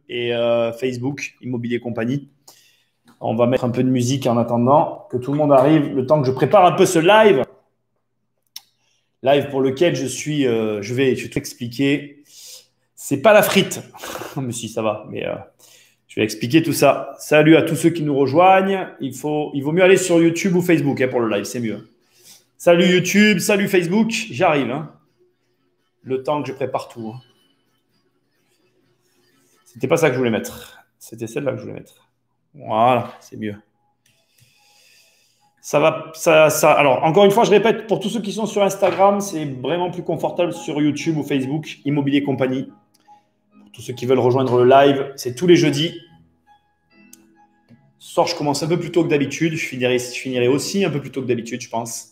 et Facebook, Immobilier Compagnie. On va mettre un peu de musique en attendant que tout le monde arrive, le temps que je prépare un peu ce live. Live pour lequel je vais tout expliquer. C'est pas la frite, mais si ça va, mais je vais expliquer tout ça. Salut à tous ceux qui nous rejoignent. Il vaut mieux aller sur YouTube ou Facebook pour le live, c'est mieux. Salut YouTube, salut Facebook, j'arrive. Le temps que je prépare tout. C'était pas ça que je voulais mettre. C'était celle-là que je voulais mettre. Voilà, c'est mieux. Ça va, Alors, encore une fois, je répète, pour tous ceux qui sont sur Instagram, c'est vraiment plus confortable sur YouTube ou Facebook, Immobilier Compagnie. Pour tous ceux qui veulent rejoindre le live, c'est tous les jeudis. Ce soir, je commence un peu plus tôt que d'habitude. Je finirai aussi un peu plus tôt que d'habitude, je pense.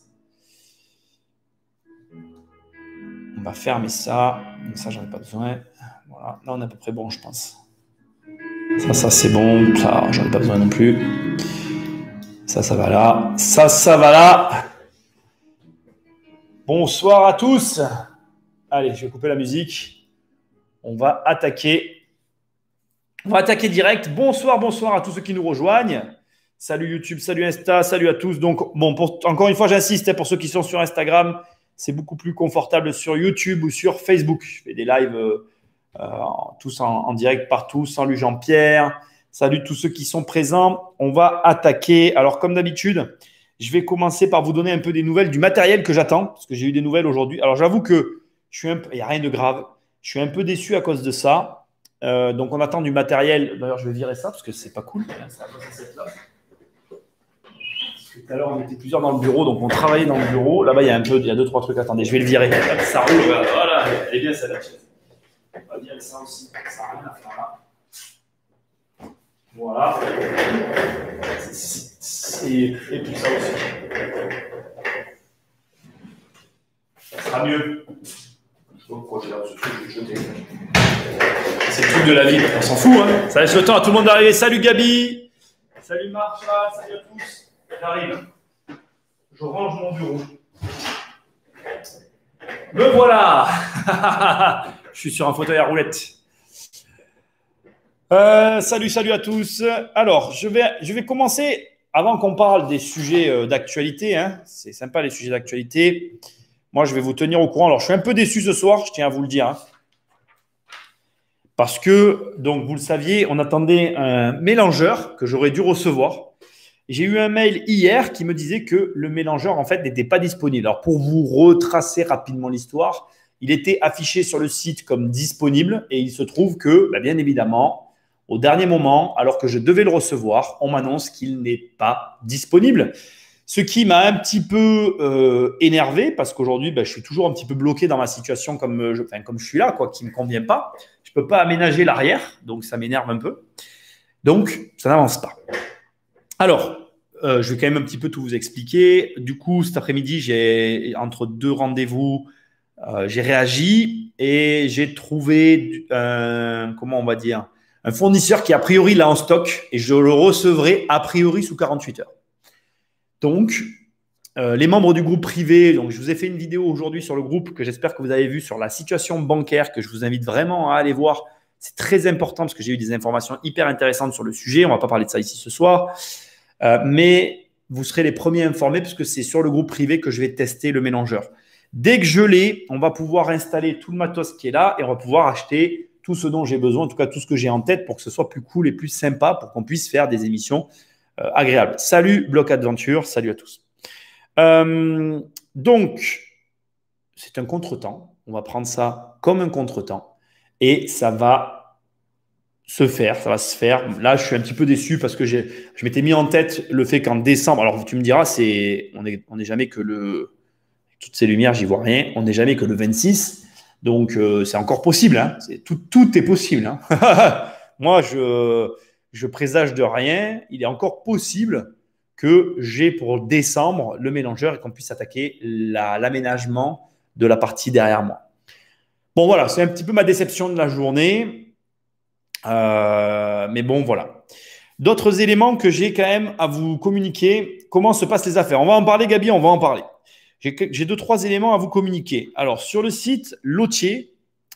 On va fermer ça. Donc ça, j'en ai pas besoin. Voilà. Là, on est à peu près bon, je pense. Ça, c'est bon. Ça, j'en ai pas besoin non plus. Ça va là. Ça va là. Bonsoir à tous. Allez, je vais couper la musique. On va attaquer. On va attaquer direct. Bonsoir à tous ceux qui nous rejoignent. Salut YouTube, salut Insta, salut à tous. Donc, bon, encore une fois, j'insiste, pour ceux qui sont sur Instagram, c'est beaucoup plus confortable sur YouTube ou sur Facebook. Je fais des lives tous en direct partout. Salut Jean-Pierre. Salut tous ceux qui sont présents. On va attaquer. Alors, comme d'habitude, je vais commencer par vous donner un peu des nouvelles du matériel que j'attends, parce que j'ai eu des nouvelles aujourd'hui. Alors, j'avoue que il n'y a rien de grave. Je suis un peu déçu à cause de ça. Donc, on attend du matériel. D'ailleurs, je vais virer ça parce que c'est pas cool. Tout à l'heure, on était plusieurs dans le bureau, donc on travaillait dans le bureau. Là-bas, il y a deux, trois trucs. Attendez, je vais le virer. Ça roule. Voilà, elle est bien celle-là. On va virer ça aussi. Ça n'a rien à faire là. Voilà. Et puis ça aussi. Ça sera mieux. Je sais pas pourquoi j'ai l'air de ce truc, je vais le jeter. C'est le truc de la ville, on s'en fout. Ça laisse le temps à tout le monde d'arriver. Salut Gabi. Salut Marcha. Salut à tous. J'arrive. Je range mon bureau. Me voilà. Je suis sur un fauteuil à roulettes. Salut à tous. Alors, je vais commencer, avant qu'on parle des sujets d'actualité, c'est sympa les sujets d'actualité. Moi, je vais vous tenir au courant. Alors, je suis un peu déçu ce soir, je tiens à vous le dire. Parce que, donc, vous le saviez, on attendait un mélangeur que j'aurais dû recevoir. J'ai eu un mail hier qui me disait que le mélangeur, en fait, n'était pas disponible. Alors, pour vous retracer rapidement l'histoire, il était affiché sur le site comme disponible et il se trouve que, bien évidemment, au dernier moment, alors que je devais le recevoir, on m'annonce qu'il n'est pas disponible. Ce qui m'a un petit peu énervé parce qu'aujourd'hui, je suis toujours un petit peu bloqué dans ma situation comme je suis là, qui ne me convient pas. Je ne peux pas aménager l'arrière, donc ça m'énerve un peu. Donc, ça n'avance pas. Alors, je vais quand même un petit peu tout vous expliquer. Du coup, cet après-midi, entre deux rendez-vous, j'ai réagi et j'ai trouvé, comment on va dire, un fournisseur qui, a priori, l'a en stock et je le recevrai, a priori, sous 48 heures. Donc, les membres du groupe privé, donc je vous ai fait une vidéo aujourd'hui sur le groupe que j'espère que vous avez vu sur la situation bancaire, que je vous invite vraiment à aller voir. C'est très important parce que j'ai eu des informations hyper intéressantes sur le sujet. On ne va pas parler de ça ici ce soir. Mais vous serez les premiers informés puisque c'est sur le groupe privé que je vais tester le mélangeur. Dès que je l'ai, on va pouvoir installer tout le matos qui est là et on va pouvoir acheter tout ce dont j'ai besoin, en tout cas tout ce que j'ai en tête pour que ce soit plus cool et plus sympa pour qu'on puisse faire des émissions agréables. Salut Block Adventure, salut à tous. Donc, c'est un contretemps. On va prendre ça comme un contretemps et ça va se faire. Là, je suis un petit peu déçu parce que je m'étais mis en tête le fait qu'en décembre, alors tu me diras, on n'est jamais que toutes ces lumières, j'y vois rien, on n'est jamais que le 26. Donc, c'est encore possible. Tout est possible. Moi, je présage de rien. Il est encore possible que j'ai pour décembre le mélangeur et qu'on puisse attaquer l'aménagement de la partie derrière moi. Bon, voilà, c'est un petit peu ma déception de la journée. Mais bon, voilà. D'autres éléments que j'ai quand même à vous communiquer. Comment se passent les affaires? On va en parler, Gabi, on va en parler. J'ai 2-3 éléments à vous communiquer. Alors, sur le site Lotier,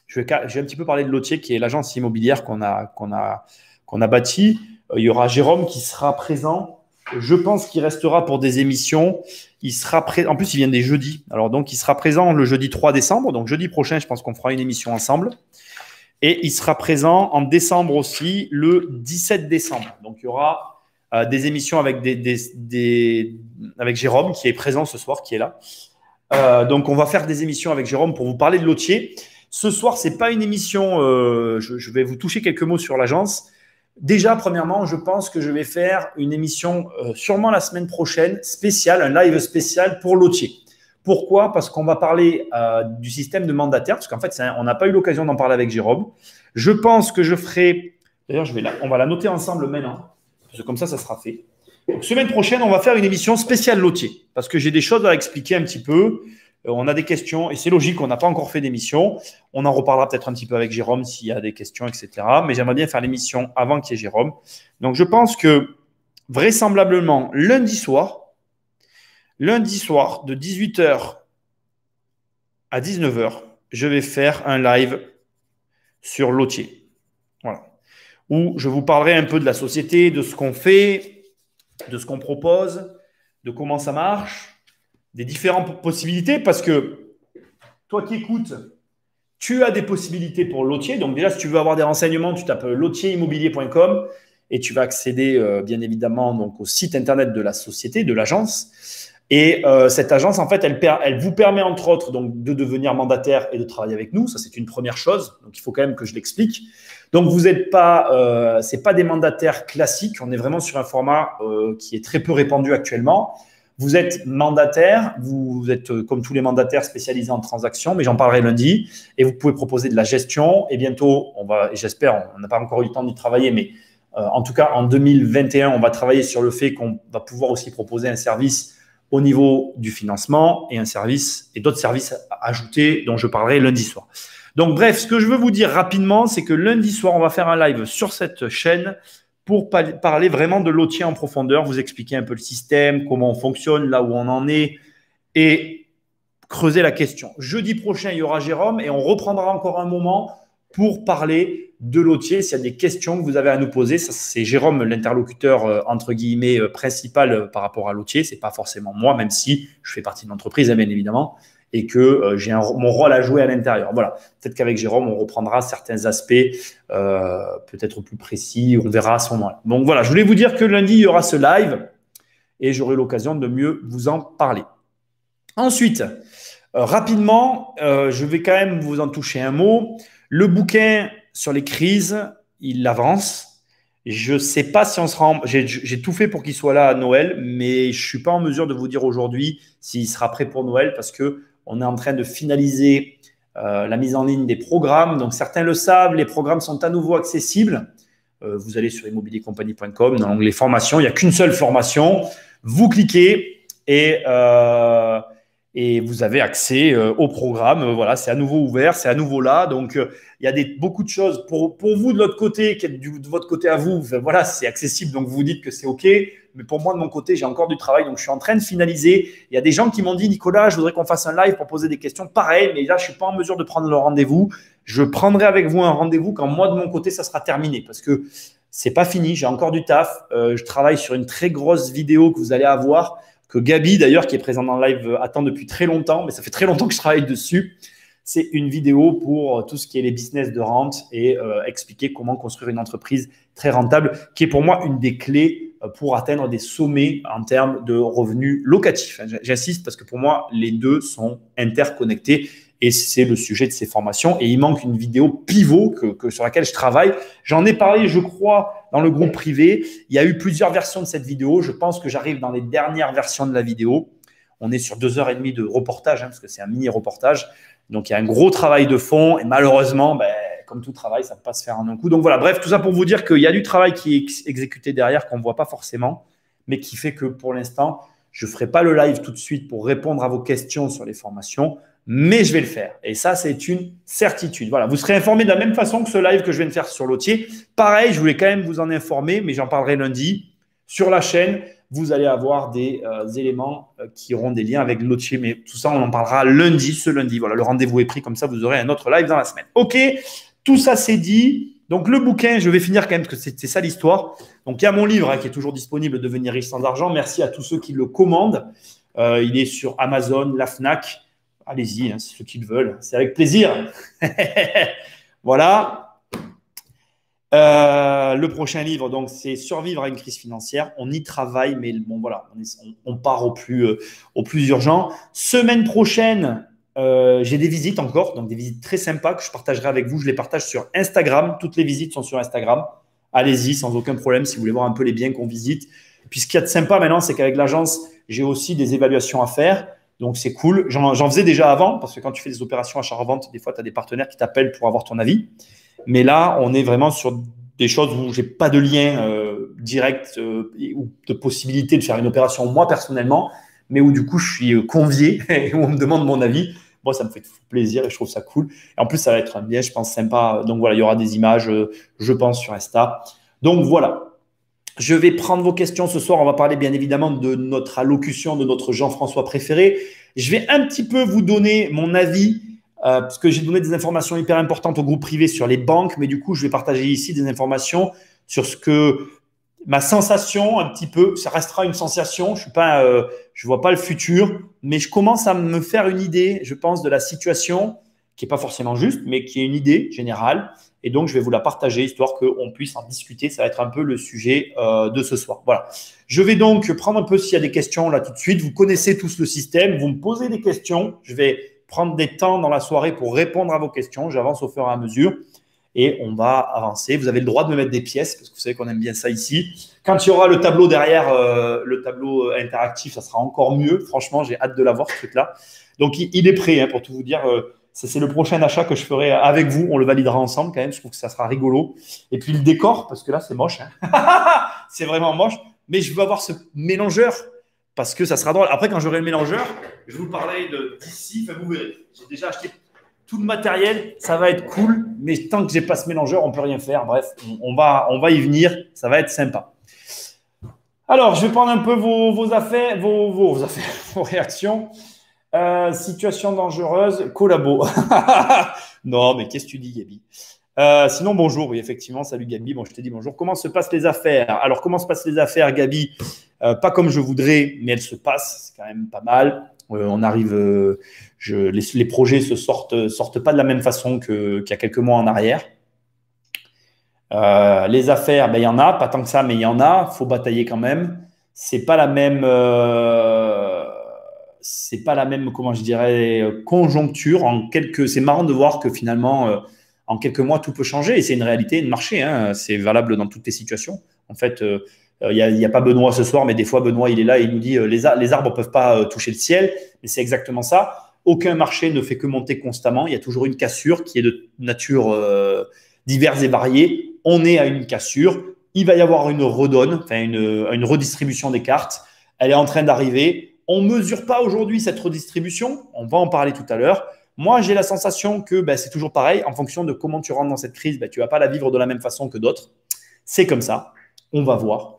Je vais un petit peu parler de Lotier, qui est l'agence immobilière qu'on a bâtie. Il y aura Jérôme qui sera présent. Je pense qu'il restera pour des émissions. En plus, il vient des jeudis. Alors, donc, il sera présent le jeudi 3 décembre. Donc, jeudi prochain, je pense qu'on fera une émission ensemble. Et il sera présent en décembre aussi, le 17 décembre. Donc, il y aura des émissions avec, avec Jérôme, qui est présent ce soir, qui est là. Donc, on va faire des émissions avec Jérôme pour vous parler de Lotier. Ce soir, ce n'est pas une émission. Je vais vous toucher quelques mots sur l'agence. Déjà, premièrement, je pense que je vais faire une émission sûrement la semaine prochaine, spéciale, un live spécial pour Lotier. Pourquoi? Parce qu'on va parler du système de mandataire, parce qu'en fait, on n'a pas eu l'occasion d'en parler avec Jérôme. Je pense que je ferai… D'ailleurs, on va la noter ensemble maintenant, parce que comme ça sera fait. Donc, semaine prochaine, on va faire une émission spéciale Lotier, parce que j'ai des choses à expliquer un petit peu. On a des questions, et c'est logique, on n'a pas encore fait d'émission. On en reparlera peut-être un petit peu avec Jérôme s'il y a des questions, etc. Mais j'aimerais bien faire l'émission avant qu'il y ait Jérôme. Donc, je pense que vraisemblablement, lundi soir, de 18h à 19h, je vais faire un live sur Lotier. Voilà. Où je vous parlerai un peu de la société, de ce qu'on fait, de ce qu'on propose, de comment ça marche, des différentes possibilités, parce que toi qui écoutes, tu as des possibilités pour Lotier. Donc déjà, si tu veux avoir des renseignements, tu tapes lotierimmobilier.com et tu vas accéder bien évidemment donc, au site internet de la société, de l'agence. Et cette agence, en fait, elle vous permet entre autres donc, de devenir mandataire et de travailler avec nous. Ça, c'est une première chose. Donc, il faut quand même que je l'explique. Donc, vous n'êtes pas, c'est pas des mandataires classiques. On est vraiment sur un format qui est très peu répandu actuellement. Vous êtes mandataire, vous êtes comme tous les mandataires spécialisés en transactions, mais j'en parlerai lundi. Et vous pouvez proposer de la gestion. Et bientôt, j'espère, on n'a pas encore eu le temps d'y travailler, mais en tout cas, en 2021, on va travailler sur le fait qu'on va pouvoir aussi proposer un service au niveau du financement et d'autres services ajoutés dont je parlerai lundi soir. Donc, bref, ce que je veux vous dire rapidement, c'est que lundi soir, on va faire un live sur cette chaîne pour parler vraiment de Lotier en profondeur, vous expliquer un peu le système, comment on fonctionne, là où on en est et creuser la question. Jeudi prochain, il y aura Jérôme et on reprendra encore un moment pour parler de Lotier. S'il y a des questions que vous avez à nous poser, c'est Jérôme, l'interlocuteur entre guillemets principal par rapport à Lotier. Ce n'est pas forcément moi, même si je fais partie de l'entreprise, bien évidemment, et que j'ai mon rôle à jouer à l'intérieur. Voilà. Peut-être qu'avec Jérôme, on reprendra certains aspects peut-être plus précis. On verra à ce moment-là. Donc voilà, je voulais vous dire que lundi, il y aura ce live et j'aurai l'occasion de mieux vous en parler. Ensuite, rapidement, je vais quand même vous en toucher un mot. Le bouquin sur les crises, il avance. Je ne sais pas si on sera… J'ai tout fait pour qu'il soit là à Noël, mais je ne suis pas en mesure de vous dire aujourd'hui s'il sera prêt pour Noël parce qu'on est en train de finaliser la mise en ligne des programmes. Donc, certains le savent, les programmes sont à nouveau accessibles. Vous allez sur immobiliercompagnie.com, dans l'onglet formation. Il n'y a qu'une seule formation. Vous cliquez et vous avez accès au programme. Voilà, c'est à nouveau ouvert, c'est à nouveau là. Donc, il y a beaucoup de choses pour vous de l'autre côté, de votre côté à vous. Voilà, c'est accessible, donc vous vous dites que c'est OK. Mais pour moi, de mon côté, j'ai encore du travail. Donc, je suis en train de finaliser. Il y a des gens qui m'ont dit, Nicolas, je voudrais qu'on fasse un live pour poser des questions. Pareil, mais là, je ne suis pas en mesure de prendre le rendez-vous. Je prendrai avec vous un rendez-vous quand moi, de mon côté, ça sera terminé. Parce que ce n'est pas fini. J'ai encore du taf. Je travaille sur une très grosse vidéo que vous allez avoir, que Gabi, d'ailleurs, qui est présent dans le live, attend depuis très longtemps. Mais ça fait très longtemps que je travaille dessus. C'est une vidéo pour tout ce qui est les business de rente et expliquer comment construire une entreprise très rentable, qui est pour moi une des clés pour atteindre des sommets en termes de revenus locatifs. J'insiste parce que pour moi, les deux sont interconnectés et c'est le sujet de ces formations. Et il manque une vidéo pivot sur laquelle je travaille. J'en ai parlé, je crois, dans le groupe privé. Il y a eu plusieurs versions de cette vidéo. Je pense que j'arrive dans les dernières versions de la vidéo. On est sur 2h30 de reportage, parce que c'est un mini-reportage. Donc, il y a un gros travail de fond et malheureusement, comme tout travail, ça ne peut pas se faire en un coup. Donc, voilà, bref, tout ça pour vous dire qu'il y a du travail qui est exécuté derrière qu'on ne voit pas forcément, mais qui fait que pour l'instant, je ne ferai pas le live tout de suite pour répondre à vos questions sur les formations, mais je vais le faire. Et ça, c'est une certitude. Voilà, vous serez informés de la même façon que ce live que je viens de faire sur Lotier. Pareil, je voulais quand même vous en informer, mais j'en parlerai lundi sur la chaîne. vous allez avoir des éléments qui auront des liens avec l'autre. Mais tout ça, on en parlera lundi, ce lundi. Voilà, le rendez-vous est pris, comme ça, vous aurez un autre live dans la semaine. OK, tout ça, c'est dit. Donc, le bouquin, je vais finir quand même, parce que c'est ça l'histoire. Donc, il y a mon livre qui est toujours disponible, Devenir riche sans argent. Merci à tous ceux qui le commandent. Il est sur Amazon, la Fnac. Allez-y, c'est ceux qui le veulent. C'est avec plaisir. Voilà. Le prochain livre, donc, c'est Survivre à une crise financière. On y travaille, mais bon, voilà, on part au plus urgent. Semaine prochaine, j'ai des visites encore, donc des visites très sympas que je partagerai avec vous. Je les partage sur Instagram. Toutes les visites sont sur Instagram. Allez-y, sans aucun problème, si vous voulez voir un peu les biens qu'on visite. Puis ce qu'il y a de sympa maintenant, c'est qu'avec l'agence, j'ai aussi des évaluations à faire. Donc, c'est cool. J'en faisais déjà avant, parce que quand tu fais des opérations achat-revente, des fois, tu as des partenaires qui t'appellent pour avoir ton avis. Mais là, on est vraiment sur des choses où je n'ai pas de lien direct ou de possibilité de faire une opération moi personnellement, mais où du coup, je suis convié et où on me demande mon avis. Moi, ça me fait plaisir et je trouve ça cool. Et en plus, ça va être un bien, je pense, sympa. Donc voilà, il y aura des images, je pense, sur Insta. Donc voilà. Je vais prendre vos questions ce soir. On va parler bien évidemment de notre allocution, de notre Jean-François préféré. Je vais un petit peu vous donner mon avis parce que j'ai donné des informations hyper importantes au groupe privé sur les banques, mais du coup, je vais partager ici des informations sur ce que ma sensation un petit peu. Ça restera une sensation. Je vois pas le futur, mais je commence à me faire une idée, je pense, de la situation qui est pas forcément juste, mais qui est une idée générale. Et donc, je vais vous la partager, histoire qu'on puisse en discuter. Ça va être un peu le sujet de ce soir. Voilà. Je vais donc prendre un peu s'il y a des questions là tout de suite. Vous connaissez tous le système. Vous me posez des questions. Je vais prendre des temps dans la soirée pour répondre à vos questions. J'avance au fur et à mesure et on va avancer. Vous avez le droit de me mettre des pièces parce que vous savez qu'on aime bien ça ici. Quand il y aura le tableau derrière, le tableau interactif, ça sera encore mieux. Franchement, j'ai hâte de l'avoir, ce truc-là. Donc, il est prêt pour tout vous dire. C'est le prochain achat que je ferai avec vous. On le validera ensemble quand même. Je trouve que ça sera rigolo. Et puis le décor, parce que là, c'est moche. C'est vraiment moche. Mais je veux avoir ce mélangeur parce que ça sera drôle. Après, quand j'aurai le mélangeur, je vous parlerai d'ici. Enfin, vous verrez. J'ai déjà acheté tout le matériel. Ça va être cool. Mais tant que j'ai pas ce mélangeur, on peut rien faire. Bref, on va y venir. Ça va être sympa. Alors, je vais prendre un peu vos affaires, vos réactions. Situation dangereuse, collabo. Non, mais qu'est-ce que tu dis, Gabi? Sinon, bonjour. Oui, effectivement, salut Gabi. Bon, je te dis bonjour. Comment se passent les affaires? Alors, comment se passent les affaires, Gabi? Pas comme je voudrais, mais elles se passent. C'est quand même pas mal. On arrive. Les projets sortent pas de la même façon qu'il y a quelques mois en arrière. Les affaires, ben, il y en a, pas tant que ça, mais il y en a. Faut batailler quand même. C'est pas la même. C'est pas la même, comment je dirais, conjoncture. C'est marrant de voir que finalement, en quelques mois, tout peut changer. Et c'est une réalité de marché. C'est valable dans toutes les situations. En fait, il n'y a pas Benoît ce soir, mais des fois, Benoît, il est là et il nous dit les arbres ne peuvent pas toucher le ciel. Mais c'est exactement ça. Aucun marché ne fait que monter constamment. Il y a toujours une cassure qui est de nature diverse et variée. On est à une cassure. Il va y avoir une redonne, enfin une redistribution des cartes. Elle est en train d'arriver. On ne mesure pas aujourd'hui cette redistribution. On va en parler tout à l'heure. Moi, j'ai la sensation que c'est toujours pareil. En fonction de comment tu rentres dans cette crise, tu ne vas pas la vivre de la même façon que d'autres. C'est comme ça. On va voir.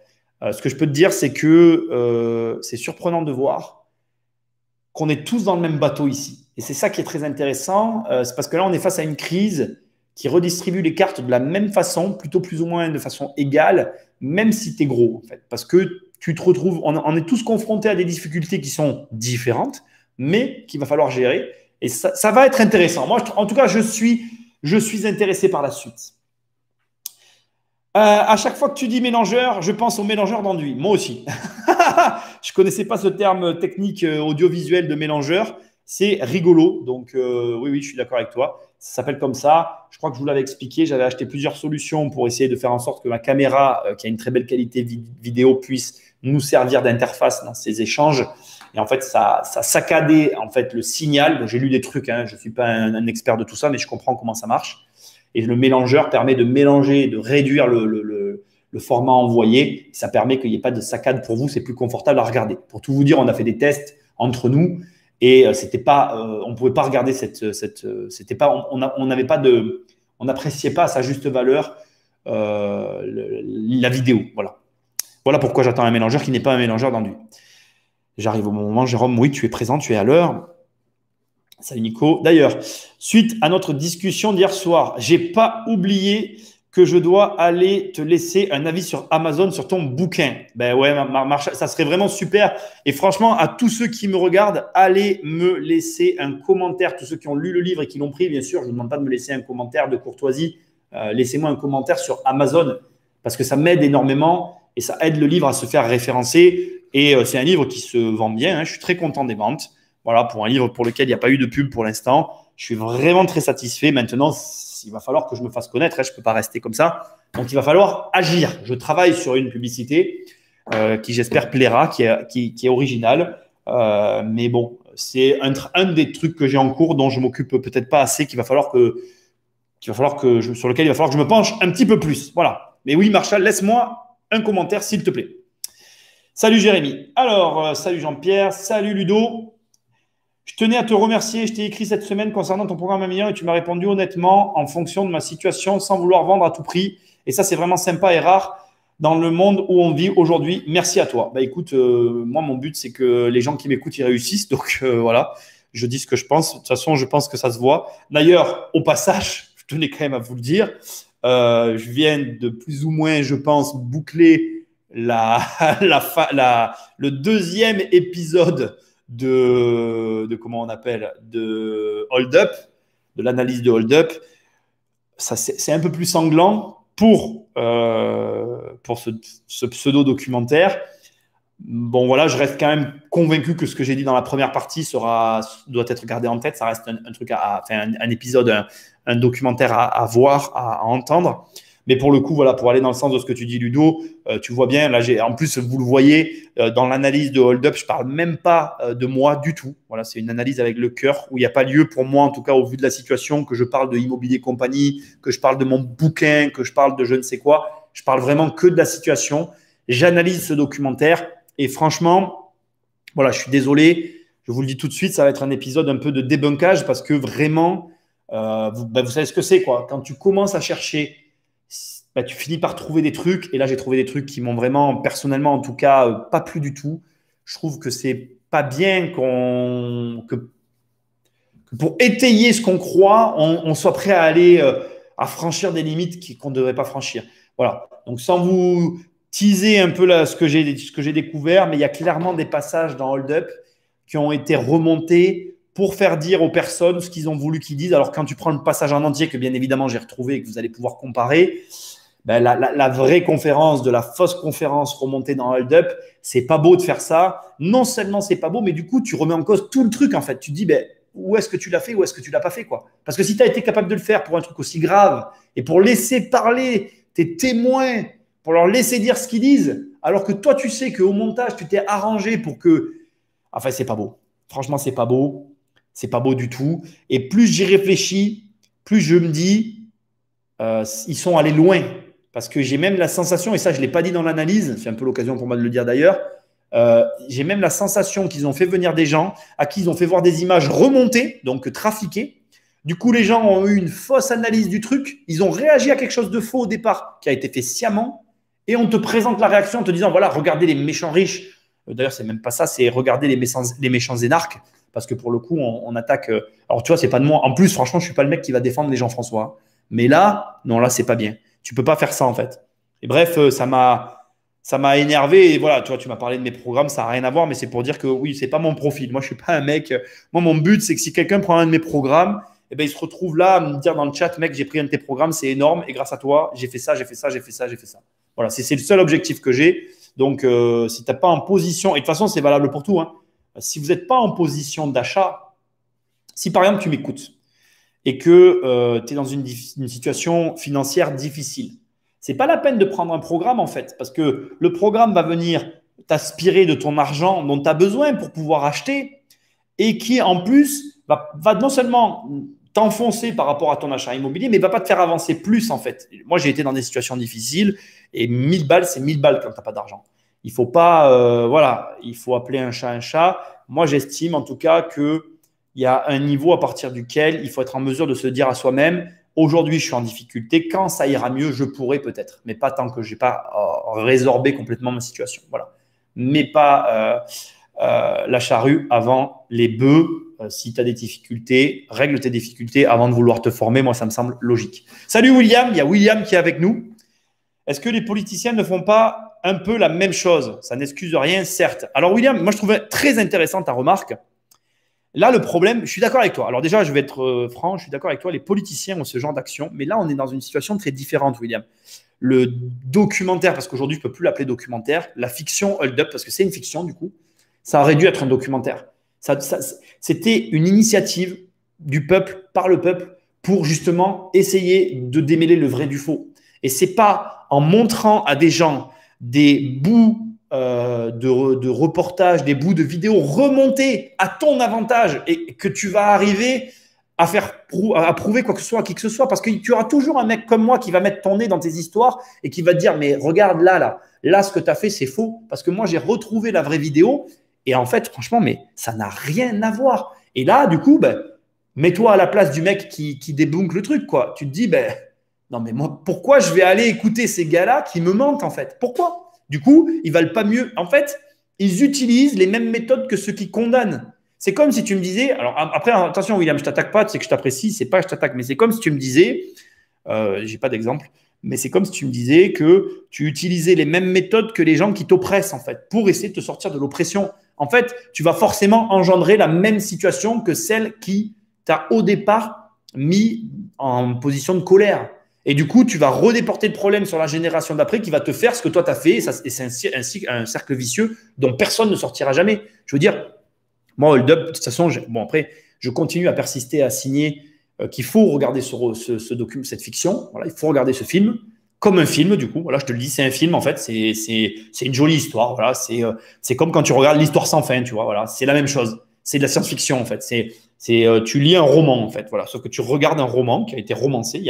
Ce que je peux te dire, c'est que c'est surprenant de voir qu'on est tous dans le même bateau ici. Et c'est ça qui est très intéressant. C'est parce que là, on est face à une crise qui redistribue les cartes de la même façon, plutôt plus ou moins de façon égale, même si tu es gros, en fait. Parce que tu te retrouves, on est tous confrontés à des difficultés qui sont différentes, mais qu'il va falloir gérer. Et ça va être intéressant. Moi, en tout cas, je suis intéressé par la suite. À chaque fois que tu dis mélangeur, je pense au mélangeur d'enduit. Moi aussi. Je ne connaissais pas ce terme technique audiovisuel de mélangeur. C'est rigolo. Donc, oui, je suis d'accord avec toi. Ça s'appelle comme ça. Je crois que je vous l'avais expliqué. J'avais acheté plusieurs solutions pour essayer de faire en sorte que ma caméra, qui a une très belle qualité vidéo, puisse nous servir d'interface dans ces échanges. Et en fait, ça saccadait en fait, le signal. J'ai lu des trucs. Je ne suis pas un expert de tout ça, mais je comprends comment ça marche. Et le mélangeur permet de mélanger, de réduire le format envoyé. Ça permet qu'il n'y ait pas de saccade pour vous. C'est plus confortable à regarder. Pour tout vous dire, on a fait des tests entre nous et c'était pas, on ne pouvait pas regarder c'était pas, on n'avait pas de, on n'appréciait pas à sa juste valeur la vidéo. Voilà. Voilà pourquoi j'attends un mélangeur qui n'est pas un mélangeur d'enduit. J'arrive au bon moment, Jérôme. Oui, tu es présent, tu es à l'heure. Salut Nico. D'ailleurs, suite à notre discussion d'hier soir, j'ai pas oublié que je dois aller te laisser un avis sur Amazon sur ton bouquin. Ben ouais, Marshall, ça serait vraiment super. Et franchement, à tous ceux qui me regardent, allez me laisser un commentaire. Tous ceux qui ont lu le livre et qui l'ont pris, bien sûr, je ne vous demande pas de me laisser un commentaire de courtoisie. Laissez-moi un commentaire sur Amazon parce que ça m'aide énormément et ça aide le livre à se faire référencer. Et c'est un livre qui se vend bien. Hein. Je suis très content des ventes. Voilà, pour un livre pour lequel il n'y a pas eu de pub pour l'instant. Je suis vraiment très satisfait. Maintenant, il va falloir que je me fasse connaître. Hein. Je ne peux pas rester comme ça. Donc, il va falloir agir. Je travaille sur une publicité qui, j'espère, plaira, qui est originale. Mais bon, c'est un des trucs que j'ai en cours dont je ne m'occupe peut-être pas assez, sur lequel il va falloir que je me penche un petit peu plus. Voilà. Mais oui, Marshall, laisse-moi un commentaire, s'il te plaît. Salut Jérémy. Alors, salut Jean-Pierre. Salut Ludo. Je tenais à te remercier. Je t'ai écrit cette semaine concernant ton programme Amélien et tu m'as répondu honnêtement en fonction de ma situation sans vouloir vendre à tout prix. Et ça, c'est vraiment sympa et rare dans le monde où on vit aujourd'hui. Merci à toi. Bah, écoute, moi, mon but, c'est que les gens qui m'écoutent, ils réussissent. Donc, voilà, je dis ce que je pense. De toute façon, je pense que ça se voit. D'ailleurs, au passage, je tenais quand même à vous le dire. Je viens de plus ou moins, je pense, boucler le deuxième épisode de comment on appelle, de Hold Up, de l'analyse de Hold Up. Ça, c'est un peu plus sanglant pour ce pseudo-documentaire. Bon, voilà, je reste quand même convaincu que ce que j'ai dit dans la première partie doit être gardé en tête. Ça reste un truc un épisode, un documentaire à voir, à entendre. Mais pour le coup, voilà, pour aller dans le sens de ce que tu dis, Ludo, tu vois bien, là, en plus, vous le voyez, dans l'analyse de Hold Up, je ne parle même pas de moi du tout. Voilà, c'est une analyse avec le cœur, où il n'y a pas lieu pour moi, en tout cas, au vu de la situation, que je parle de Immobilier Compagnie, que je parle de mon bouquin, que je parle de je ne sais quoi. Je parle vraiment que de la situation. J'analyse ce documentaire et franchement, voilà, je suis désolé. Je vous le dis tout de suite, ça va être un épisode un peu de débunkage parce que vraiment, vous savez ce que c'est, quoi. Quand tu commences à chercher, tu finis par trouver des trucs. Et là, j'ai trouvé des trucs qui m'ont vraiment, personnellement, en tout cas, pas plu du tout. Je trouve que c'est pas bien que pour étayer ce qu'on croit, on soit prêt à aller à franchir des limites qu'on ne devrait pas franchir. Voilà. Donc, sans vous teaser un peu là, ce que j'ai découvert, mais il y a clairement des passages dans Hold Up qui ont été remontés pour faire dire aux personnes ce qu'ils ont voulu qu'ils disent. Alors, quand tu prends le passage en entier, que bien évidemment j'ai retrouvé et que vous allez pouvoir comparer, ben, la vraie conférence de la fausse conférence remontée dans Hold Up, c'est pas beau de faire ça. Non seulement c'est pas beau, mais du coup, tu remets en cause tout le truc en fait. Tu te dis, ben, où est-ce que tu l'as fait, où est-ce que tu l'as pas fait, quoi. Parce que si tu as été capable de le faire pour un truc aussi grave et pour laisser parler tes témoins, pour leur laisser dire ce qu'ils disent, alors que toi, tu sais qu'au montage, tu t'es arrangé pour que… Enfin, c'est pas beau. Franchement, c'est pas beau. C'est pas beau du tout. Et plus j'y réfléchis, plus je me dis, ils sont allés loin. Parce que j'ai même la sensation, et ça, je ne l'ai pas dit dans l'analyse, c'est un peu l'occasion pour moi de le dire d'ailleurs, j'ai même la sensation qu'ils ont fait venir des gens à qui ils ont fait voir des images remontées, donc trafiquées. Du coup, les gens ont eu une fausse analyse du truc. Ils ont réagi à quelque chose de faux au départ, qui a été fait sciemment. Et on te présente la réaction en te disant, voilà, regardez les méchants riches. D'ailleurs, c'est même pas ça, c'est regarder les méchants énarques. Parce que pour le coup, on attaque… Alors, tu vois, c'est pas de moi. En plus, franchement, je suis pas le mec qui va défendre les Jean-François. Mais là, non, là, c'est pas bien. Tu peux pas faire ça, en fait. Et bref, ça m'a énervé. Et voilà, tu vois, tu m'as parlé de mes programmes, ça n'a rien à voir, mais c'est pour dire que oui, c'est pas mon profil. Moi, je suis pas un mec… Moi, mon but, c'est que si quelqu'un prend un de mes programmes, eh ben, il se retrouve là à me dire dans le chat, mec, j'ai pris un de tes programmes, c'est énorme. Et grâce à toi, j'ai fait ça, j'ai fait ça, j'ai fait ça, j'ai fait ça. Voilà, c'est le seul objectif que j'ai. Donc, si tu n'es pas en position… Et de toute façon, c'est valable pour tout, hein. Si vous n'êtes pas en position d'achat, si par exemple, tu m'écoutes et que tu es dans une situation financière difficile, ce n'est pas la peine de prendre un programme en fait, parce que le programme va venir t'aspirer de ton argent dont tu as besoin pour pouvoir acheter et qui en plus va non seulement t'enfoncer par rapport à ton achat immobilier, mais ne va pas te faire avancer plus en fait. Moi, j'ai été dans des situations difficiles et 1000 balles, c'est 1000 balles quand tu n'as pas d'argent. Il faut pas, voilà, il faut appeler un chat un chat. Moi, j'estime en tout cas qu'il y a un niveau à partir duquel il faut être en mesure de se dire à soi-même, Aujourd'hui, je suis en difficulté. Quand ça ira mieux, je pourrai peut-être, mais pas tant que je n'ai pas résorbé complètement ma situation. Voilà. Mais pas la charrue avant les bœufs. Si tu as des difficultés, règle tes difficultés avant de vouloir te former. Moi, ça me semble logique. Salut William, il y a William qui est avec nous. Est-ce que les politiciens ne font pas un peu la même chose? Ça n'excuse rien, certes. Alors William, moi je trouvais très intéressante ta remarque. Là, le problème, je suis d'accord avec toi. Alors déjà, je vais être franc, je suis d'accord avec toi. Les politiciens ont ce genre d'action. Mais là, on est dans une situation très différente, William. Le documentaire, parce qu'aujourd'hui, je ne peux plus l'appeler documentaire, la fiction Hold Up, parce que c'est une fiction du coup, ça aurait dû être un documentaire. C'était une initiative du peuple, par le peuple, pour justement essayer de démêler le vrai du faux. Et ce n'est pas en montrant à des gens des bouts de reportages, des bouts de vidéos remontés à ton avantage et que tu vas arriver à prouver quoi que ce soit à qui que ce soit, parce que tu auras toujours un mec comme moi qui va mettre ton nez dans tes histoires et qui va te dire mais regarde là ce que tu as fait c'est faux, parce que moi j'ai retrouvé la vraie vidéo et en fait franchement mais ça n'a rien à voir. Et là du coup mets-toi à la place du mec qui débunk le truc quoi. Tu te dis non mais moi pourquoi je vais aller écouter ces gars-là qui me mentent en fait? Pourquoi? Du coup, ils valent pas mieux. En fait, ils utilisent les mêmes méthodes que ceux qui condamnent. C'est comme si tu me disais, alors après, attention William, je t'attaque pas, c'est que je t'apprécie, c'est pas je t'attaque, mais c'est comme si tu me disais, j'ai pas d'exemple, mais c'est comme si tu me disais que tu utilisais les mêmes méthodes que les gens qui t'oppressent en fait, pour essayer de te sortir de l'oppression. En fait, tu vas forcément engendrer la même situation que celle qui t'a au départ mis en position de colère. Et du coup, tu vas redéporter le problème sur la génération d'après qui va te faire ce que toi, tu as fait. Et c'est un cercle vicieux dont personne ne sortira jamais. Je veux dire, moi, Hold Up, de toute façon, après, je continue à persister, à signer qu'il faut regarder cette fiction. Voilà, il faut regarder ce film comme un film, du coup. Voilà, je te le dis, c'est un film, en fait. C'est une jolie histoire. Voilà, c'est comme quand tu regardes l'Histoire sans fin, tu vois. Voilà, c'est la même chose. C'est de la science-fiction, en fait. Tu lis un roman, en fait. Voilà. Sauf que tu regardes un roman qui a été romancé.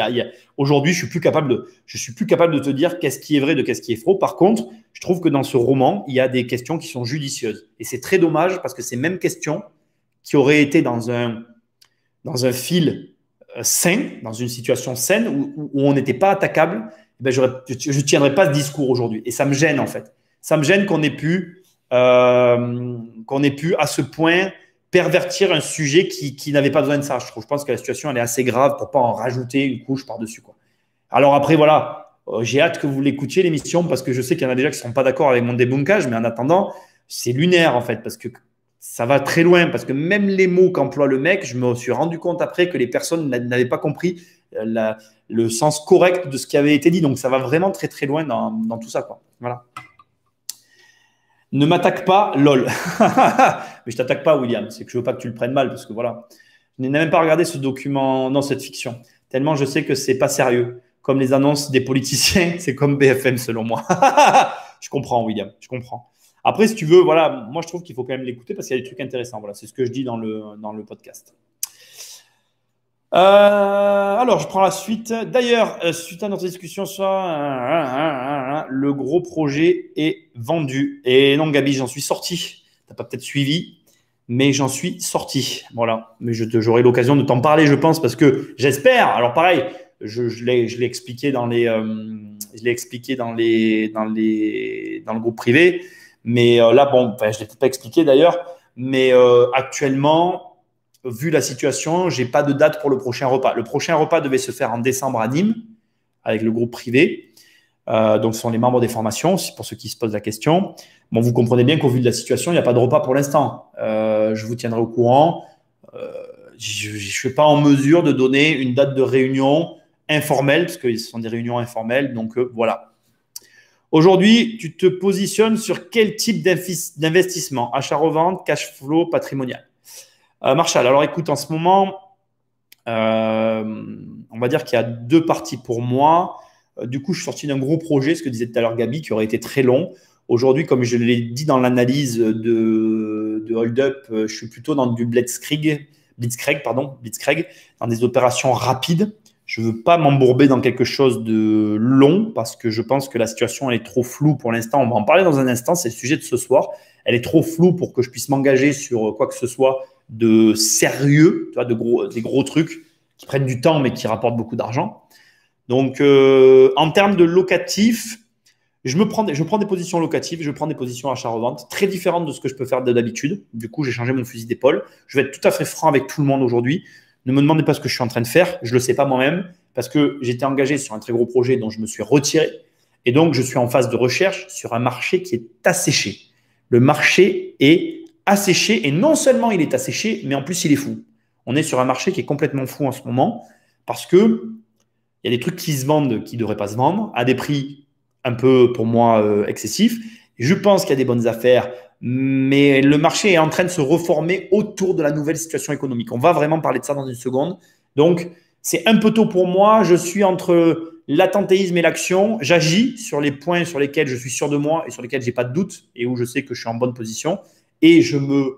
Aujourd'hui, je suis plus capable de te dire qu'est-ce qui est vrai de qu'est-ce qui est faux. Par contre, je trouve que dans ce roman, il y a des questions qui sont judicieuses. Et c'est très dommage parce que ces mêmes questions qui auraient été dans un fil sain, dans une situation saine où on n'était pas attaquable, je ne tiendrais pas ce discours aujourd'hui. Et ça me gêne, en fait. Ça me gêne qu'on ait pu à ce point pervertir un sujet qui n'avait pas besoin de ça. Je pense que la situation elle est assez grave pour pas en rajouter une couche par-dessus, quoi. Alors après, voilà, j'ai hâte que vous l'écoutiez, l'émission, parce que je sais qu'il y en a déjà qui ne seront pas d'accord avec mon débunkage, mais en attendant, c'est lunaire, en fait, parce que ça va très loin, parce que même les mots qu'emploie le mec, je me suis rendu compte après que les personnes n'avaient pas compris le sens correct de ce qui avait été dit. Donc, ça va vraiment très, très loin dans tout ça, quoi. Voilà. Ne m'attaque pas, lol. Mais je t'attaque pas, William. C'est que je veux pas que tu le prennes mal, parce que voilà. Je n'ai même pas regardé ce document, non, cette fiction. Tellement je sais que c'est pas sérieux. Comme les annonces des politiciens, c'est comme BFM selon moi. Je comprends, William. Je comprends. Après, si tu veux, voilà, moi je trouve qu'il faut quand même l'écouter parce qu'il y a des trucs intéressants. Voilà, c'est ce que je dis dans le podcast. Alors, je prends la suite. D'ailleurs, suite à notre discussion, le gros projet est vendu. Et non, Gabi, j'en suis sorti. Tu n'as pas peut-être suivi, mais j'en suis sorti. Voilà. Mais j'aurai l'occasion de t'en parler, je pense, parce que j'espère. Alors, pareil, je l'ai expliqué dans le groupe privé. Mais là, bon, enfin, je ne l'ai peut-être pas expliqué d'ailleurs. Mais actuellement, vu la situation, je n'ai pas de date pour le prochain repas. Le prochain repas devait se faire en décembre à Nîmes avec le groupe privé. Donc, ce sont les membres des formations, pour ceux qui se posent la question. Bon, vous comprenez bien qu'au vu de la situation, il n'y a pas de repas pour l'instant. Je vous tiendrai au courant. Je ne suis pas en mesure de donner une date de réunion informelle, parce que ce sont des réunions informelles. Donc, voilà. Aujourd'hui, tu te positionnes sur quel type d'investissement? Achat-revente, cash flow, patrimonial? Marshall, alors écoute, en ce moment, on va dire qu'il y a deux parties pour moi. Du coup, je suis sorti d'un gros projet, ce que disait tout à l'heure Gabi, qui aurait été très long. Aujourd'hui, comme je l'ai dit dans l'analyse de Hold Up, je suis plutôt dans du Blitzkrieg, dans des opérations rapides. Je ne veux pas m'embourber dans quelque chose de long parce que je pense que la situation elle est trop floue pour l'instant. On va en parler dans un instant, c'est le sujet de ce soir. Elle est trop floue pour que je puisse m'engager sur quoi que ce soit de sérieux, tu vois, des gros trucs qui prennent du temps, mais qui rapportent beaucoup d'argent. Donc, en termes de locatif, je prends des positions locatives, je prends des positions achat-revente très différentes de ce que je peux faire d'habitude. Du coup, j'ai changé mon fusil d'épaule. Je vais être tout à fait franc avec tout le monde aujourd'hui. Ne me demandez pas ce que je suis en train de faire. Je ne le sais pas moi-même parce que j'étais engagé sur un très gros projet dont je me suis retiré. Et donc, je suis en phase de recherche sur un marché qui est asséché. Le marché est asséché et non seulement il est asséché, mais en plus, il est fou. On est sur un marché qui est complètement fou en ce moment parce que il y a des trucs qui se vendent qui ne devraient pas se vendre à des prix un peu, pour moi, excessifs. Je pense qu'il y a des bonnes affaires, mais le marché est en train de se reformer autour de la nouvelle situation économique. On va vraiment parler de ça dans une seconde. Donc, c'est un peu tôt pour moi. Je suis entre l'attentéisme et l'action. J'agis sur les points sur lesquels je suis sûr de moi et sur lesquels je n'ai pas de doute et où je sais que je suis en bonne position. Et je me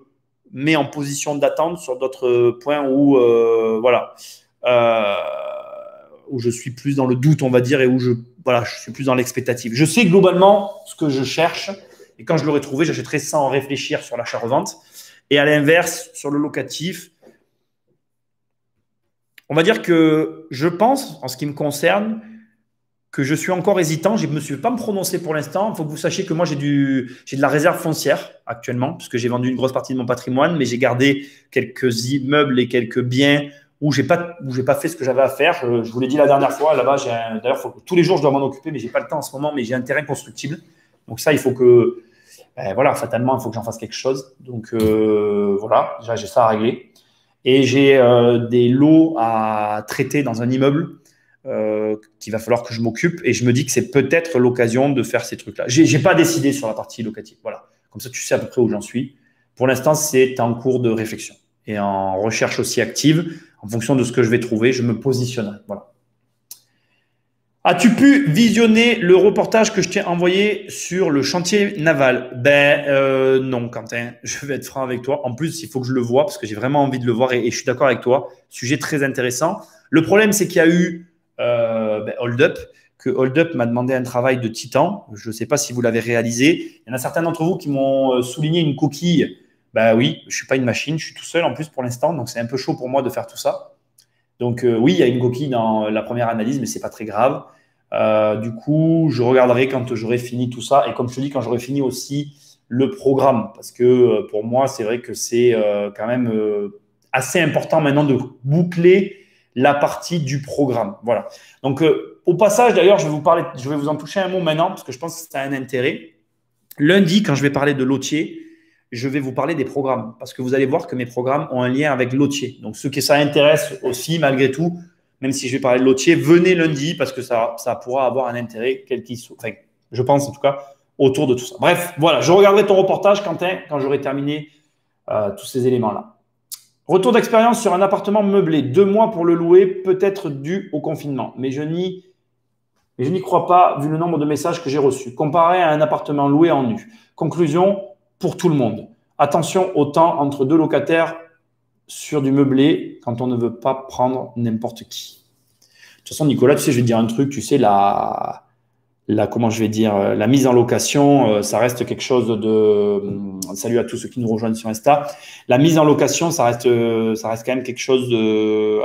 mets en position d'attente sur d'autres points où, voilà, où je suis plus dans le doute, on va dire, et où je suis plus dans l'expectative. Je sais globalement ce que je cherche. Et quand je l'aurai trouvé, j'achèterai sans réfléchir sur l'achat-revente. Et à l'inverse, sur le locatif, on va dire que je pense, en ce qui me concerne, que je suis encore hésitant. Je ne me suis pas me prononcer pour l'instant. Il faut que vous sachiez que moi, j'ai de la réserve foncière actuellement, puisque j'ai vendu une grosse partie de mon patrimoine, mais j'ai gardé quelques immeubles et quelques biens où je n'ai pas fait ce que j'avais à faire. Je vous l'ai dit la dernière fois, là-bas, d'ailleurs, tous les jours, je dois m'en occuper, mais je n'ai pas le temps en ce moment, mais j'ai un terrain constructible. Donc ça, il faut que, voilà, fatalement, il faut que j'en fasse quelque chose. Donc voilà, déjà, j'ai ça à régler. Et j'ai des lots à traiter dans un immeuble qu'il va falloir que je m'occupe. Et je me dis que c'est peut-être l'occasion de faire ces trucs-là. J'ai pas décidé sur la partie locative. Voilà. Comme ça, tu sais à peu près où j'en suis. Pour l'instant, c'est en cours de réflexion et en recherche aussi active. En fonction de ce que je vais trouver, je me positionnerai. Voilà. As-tu pu visionner le reportage que je t'ai envoyé sur le chantier naval? Non, Quentin, je vais être franc avec toi. En plus, il faut que je le voie parce que j'ai vraiment envie de le voir et je suis d'accord avec toi. Sujet très intéressant. Le problème, c'est qu'il y a eu Hold Up, que Hold Up m'a demandé un travail de titan. Je ne sais pas si vous l'avez réalisé. Il y en a certains d'entre vous qui m'ont souligné une coquille. Ben oui, je ne suis pas une machine, je suis tout seul en plus pour l'instant, donc c'est un peu chaud pour moi de faire tout ça. Donc oui, il y a une coquille dans la première analyse, mais c'est pas très grave. Du coup, je regarderai quand j'aurai fini tout ça. Et comme je te dis, quand j'aurai fini aussi le programme. Parce que pour moi, c'est vrai que c'est quand même assez important maintenant de boucler la partie du programme. Voilà. Donc au passage, d'ailleurs, je vais vous en toucher un mot maintenant, parce que je pense que ça a un intérêt. Lundi, quand je vais parler de lotier, je vais vous parler des programmes parce que vous allez voir que mes programmes ont un lien avec lotier. Donc, ceux qui ça intéresse aussi, malgré tout, même si je vais parler de lotier, venez lundi parce que ça pourra avoir un intérêt, quel qu'il soit. Enfin, je pense en tout cas, autour de tout ça. Bref, voilà, je regarderai ton reportage, Quentin, quand j'aurai terminé tous ces éléments-là. Retour d'expérience sur un appartement meublé. 2 mois pour le louer, peut-être dû au confinement. Mais je n'y crois pas vu le nombre de messages que j'ai reçus. Comparé à un appartement loué en nu. Conclusion, pour tout le monde. Attention au temps entre 2 locataires sur du meublé quand on ne veut pas prendre n'importe qui. De toute façon, Nicolas, tu sais, je vais te dire un truc, tu sais, comment je vais dire, la mise en location, ça reste quelque chose de… Salut à tous ceux qui nous rejoignent sur Insta. La mise en location, ça reste quand même quelque chose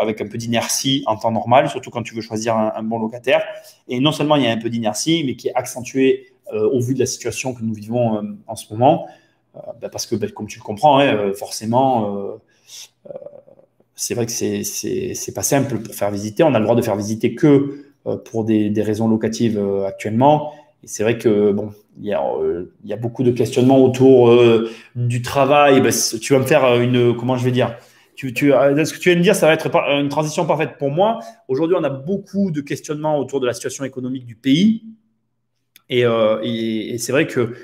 avec un peu d'inertie en temps normal, surtout quand tu veux choisir un bon locataire. Et non seulement il y a un peu d'inertie, mais qui est accentuée au vu de la situation que nous vivons en ce moment. Parce que, comme tu le comprends, forcément, c'est vrai que c'est pas simple pour faire visiter. On a le droit de faire visiter que pour des raisons locatives actuellement. Et c'est vrai que bon, il y a beaucoup de questionnements autour du travail. Tu vas me faire comment je vais dire. Ce que tu viens de dire, ça va être une transition parfaite pour moi. Aujourd'hui, on a beaucoup de questionnements autour de la situation économique du pays. Et c'est vrai que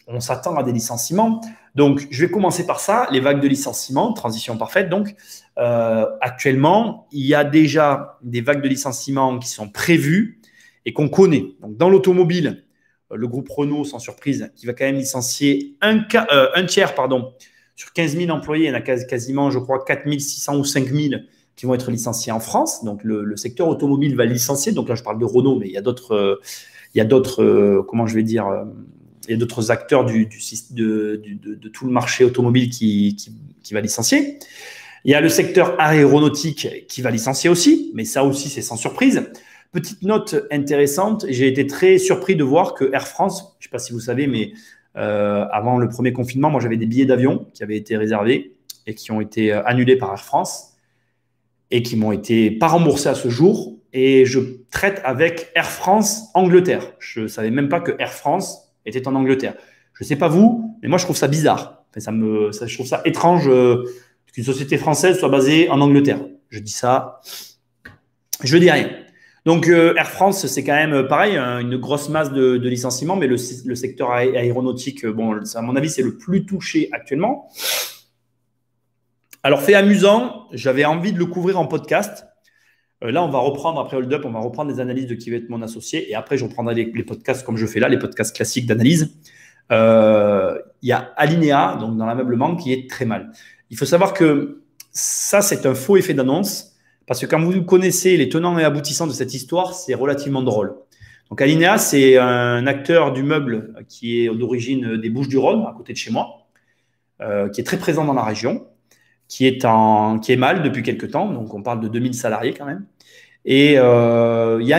on s'attend à des licenciements. Donc, je vais commencer par ça, les vagues de licenciements, transition parfaite. Donc, actuellement, il y a déjà des vagues de licenciements qui sont prévues et qu'on connaît. Donc, dans l'automobile, le groupe Renault, sans surprise, qui va quand même licencier un tiers, sur 15 000 employés. Il y en a quasiment, je crois, 4 600 ou 5 000 qui vont être licenciés en France. Donc, le secteur automobile va licencier. Donc là, je parle de Renault, mais il y a d'autres, comment je vais dire, il y a d'autres acteurs de tout le marché automobile qui va licencier. Il y a le secteur aéronautique qui va licencier aussi, mais ça aussi, c'est sans surprise. Petite note intéressante, j'ai été très surpris de voir que Air France, je ne sais pas si vous savez, mais avant le premier confinement, moi, j'avais des billets d'avion qui avaient été réservés et qui ont été annulés par Air France et qui m'ont été pas remboursés à ce jour. Et je traite avec Air France Angleterre. Je ne savais même pas que Air France était en Angleterre. Je ne sais pas vous, mais moi, je trouve ça bizarre. Enfin, je trouve ça étrange qu'une société française soit basée en Angleterre. Je dis ça, je dis rien. Donc, Air France, c'est quand même pareil, hein, une grosse masse de licenciements, mais le secteur aéronautique, bon, à mon avis, c'est le plus touché actuellement. Alors, fait amusant, j'avais envie de le couvrir en podcast. Là, on va reprendre, après Hold Up, on va reprendre les analyses de qui va être mon associé. Et après, je reprendrai les podcasts comme je fais là, les podcasts classiques d'analyse. Il y a Alinea, donc dans l'ameublement, qui est très mal. Il faut savoir que ça, c'est un faux effet d'annonce. Parce que quand vous connaissez les tenants et aboutissants de cette histoire, c'est relativement drôle. Donc, Alinea, c'est un acteur du meuble qui est d'origine des Bouches-du-Rhône, à côté de chez moi, qui est très présent dans la région, qui est mal depuis quelques temps. Donc, on parle de 2000 salariés quand même. Et il y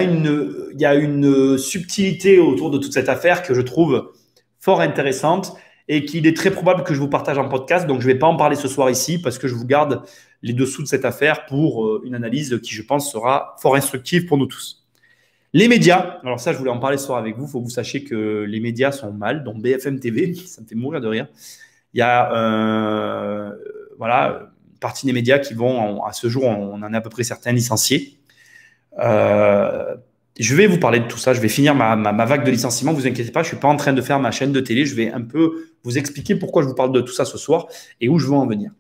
a une subtilité autour de toute cette affaire que je trouve fort intéressante et qu'il est très probable que je vous partage en podcast. Donc, je ne vais pas en parler ce soir ici parce que je vous garde les dessous de cette affaire pour une analyse qui, je pense, sera fort instructive pour nous tous. Les médias, alors ça, je voulais en parler ce soir avec vous. Il faut que vous sachiez que les médias sont mal, dont BFM TV, ça me fait mourir de rire. Il y a une partie des médias qui vont, à ce jour, on en a à peu près certains licenciés. Je vais vous parler de tout ça. Je vais finir ma vague de licenciements. Ne vous inquiétez pas, je ne suis pas en train de faire ma chaîne de télé. Je vais un peu vous expliquer pourquoi je vous parle de tout ça ce soir et où je veux en venir.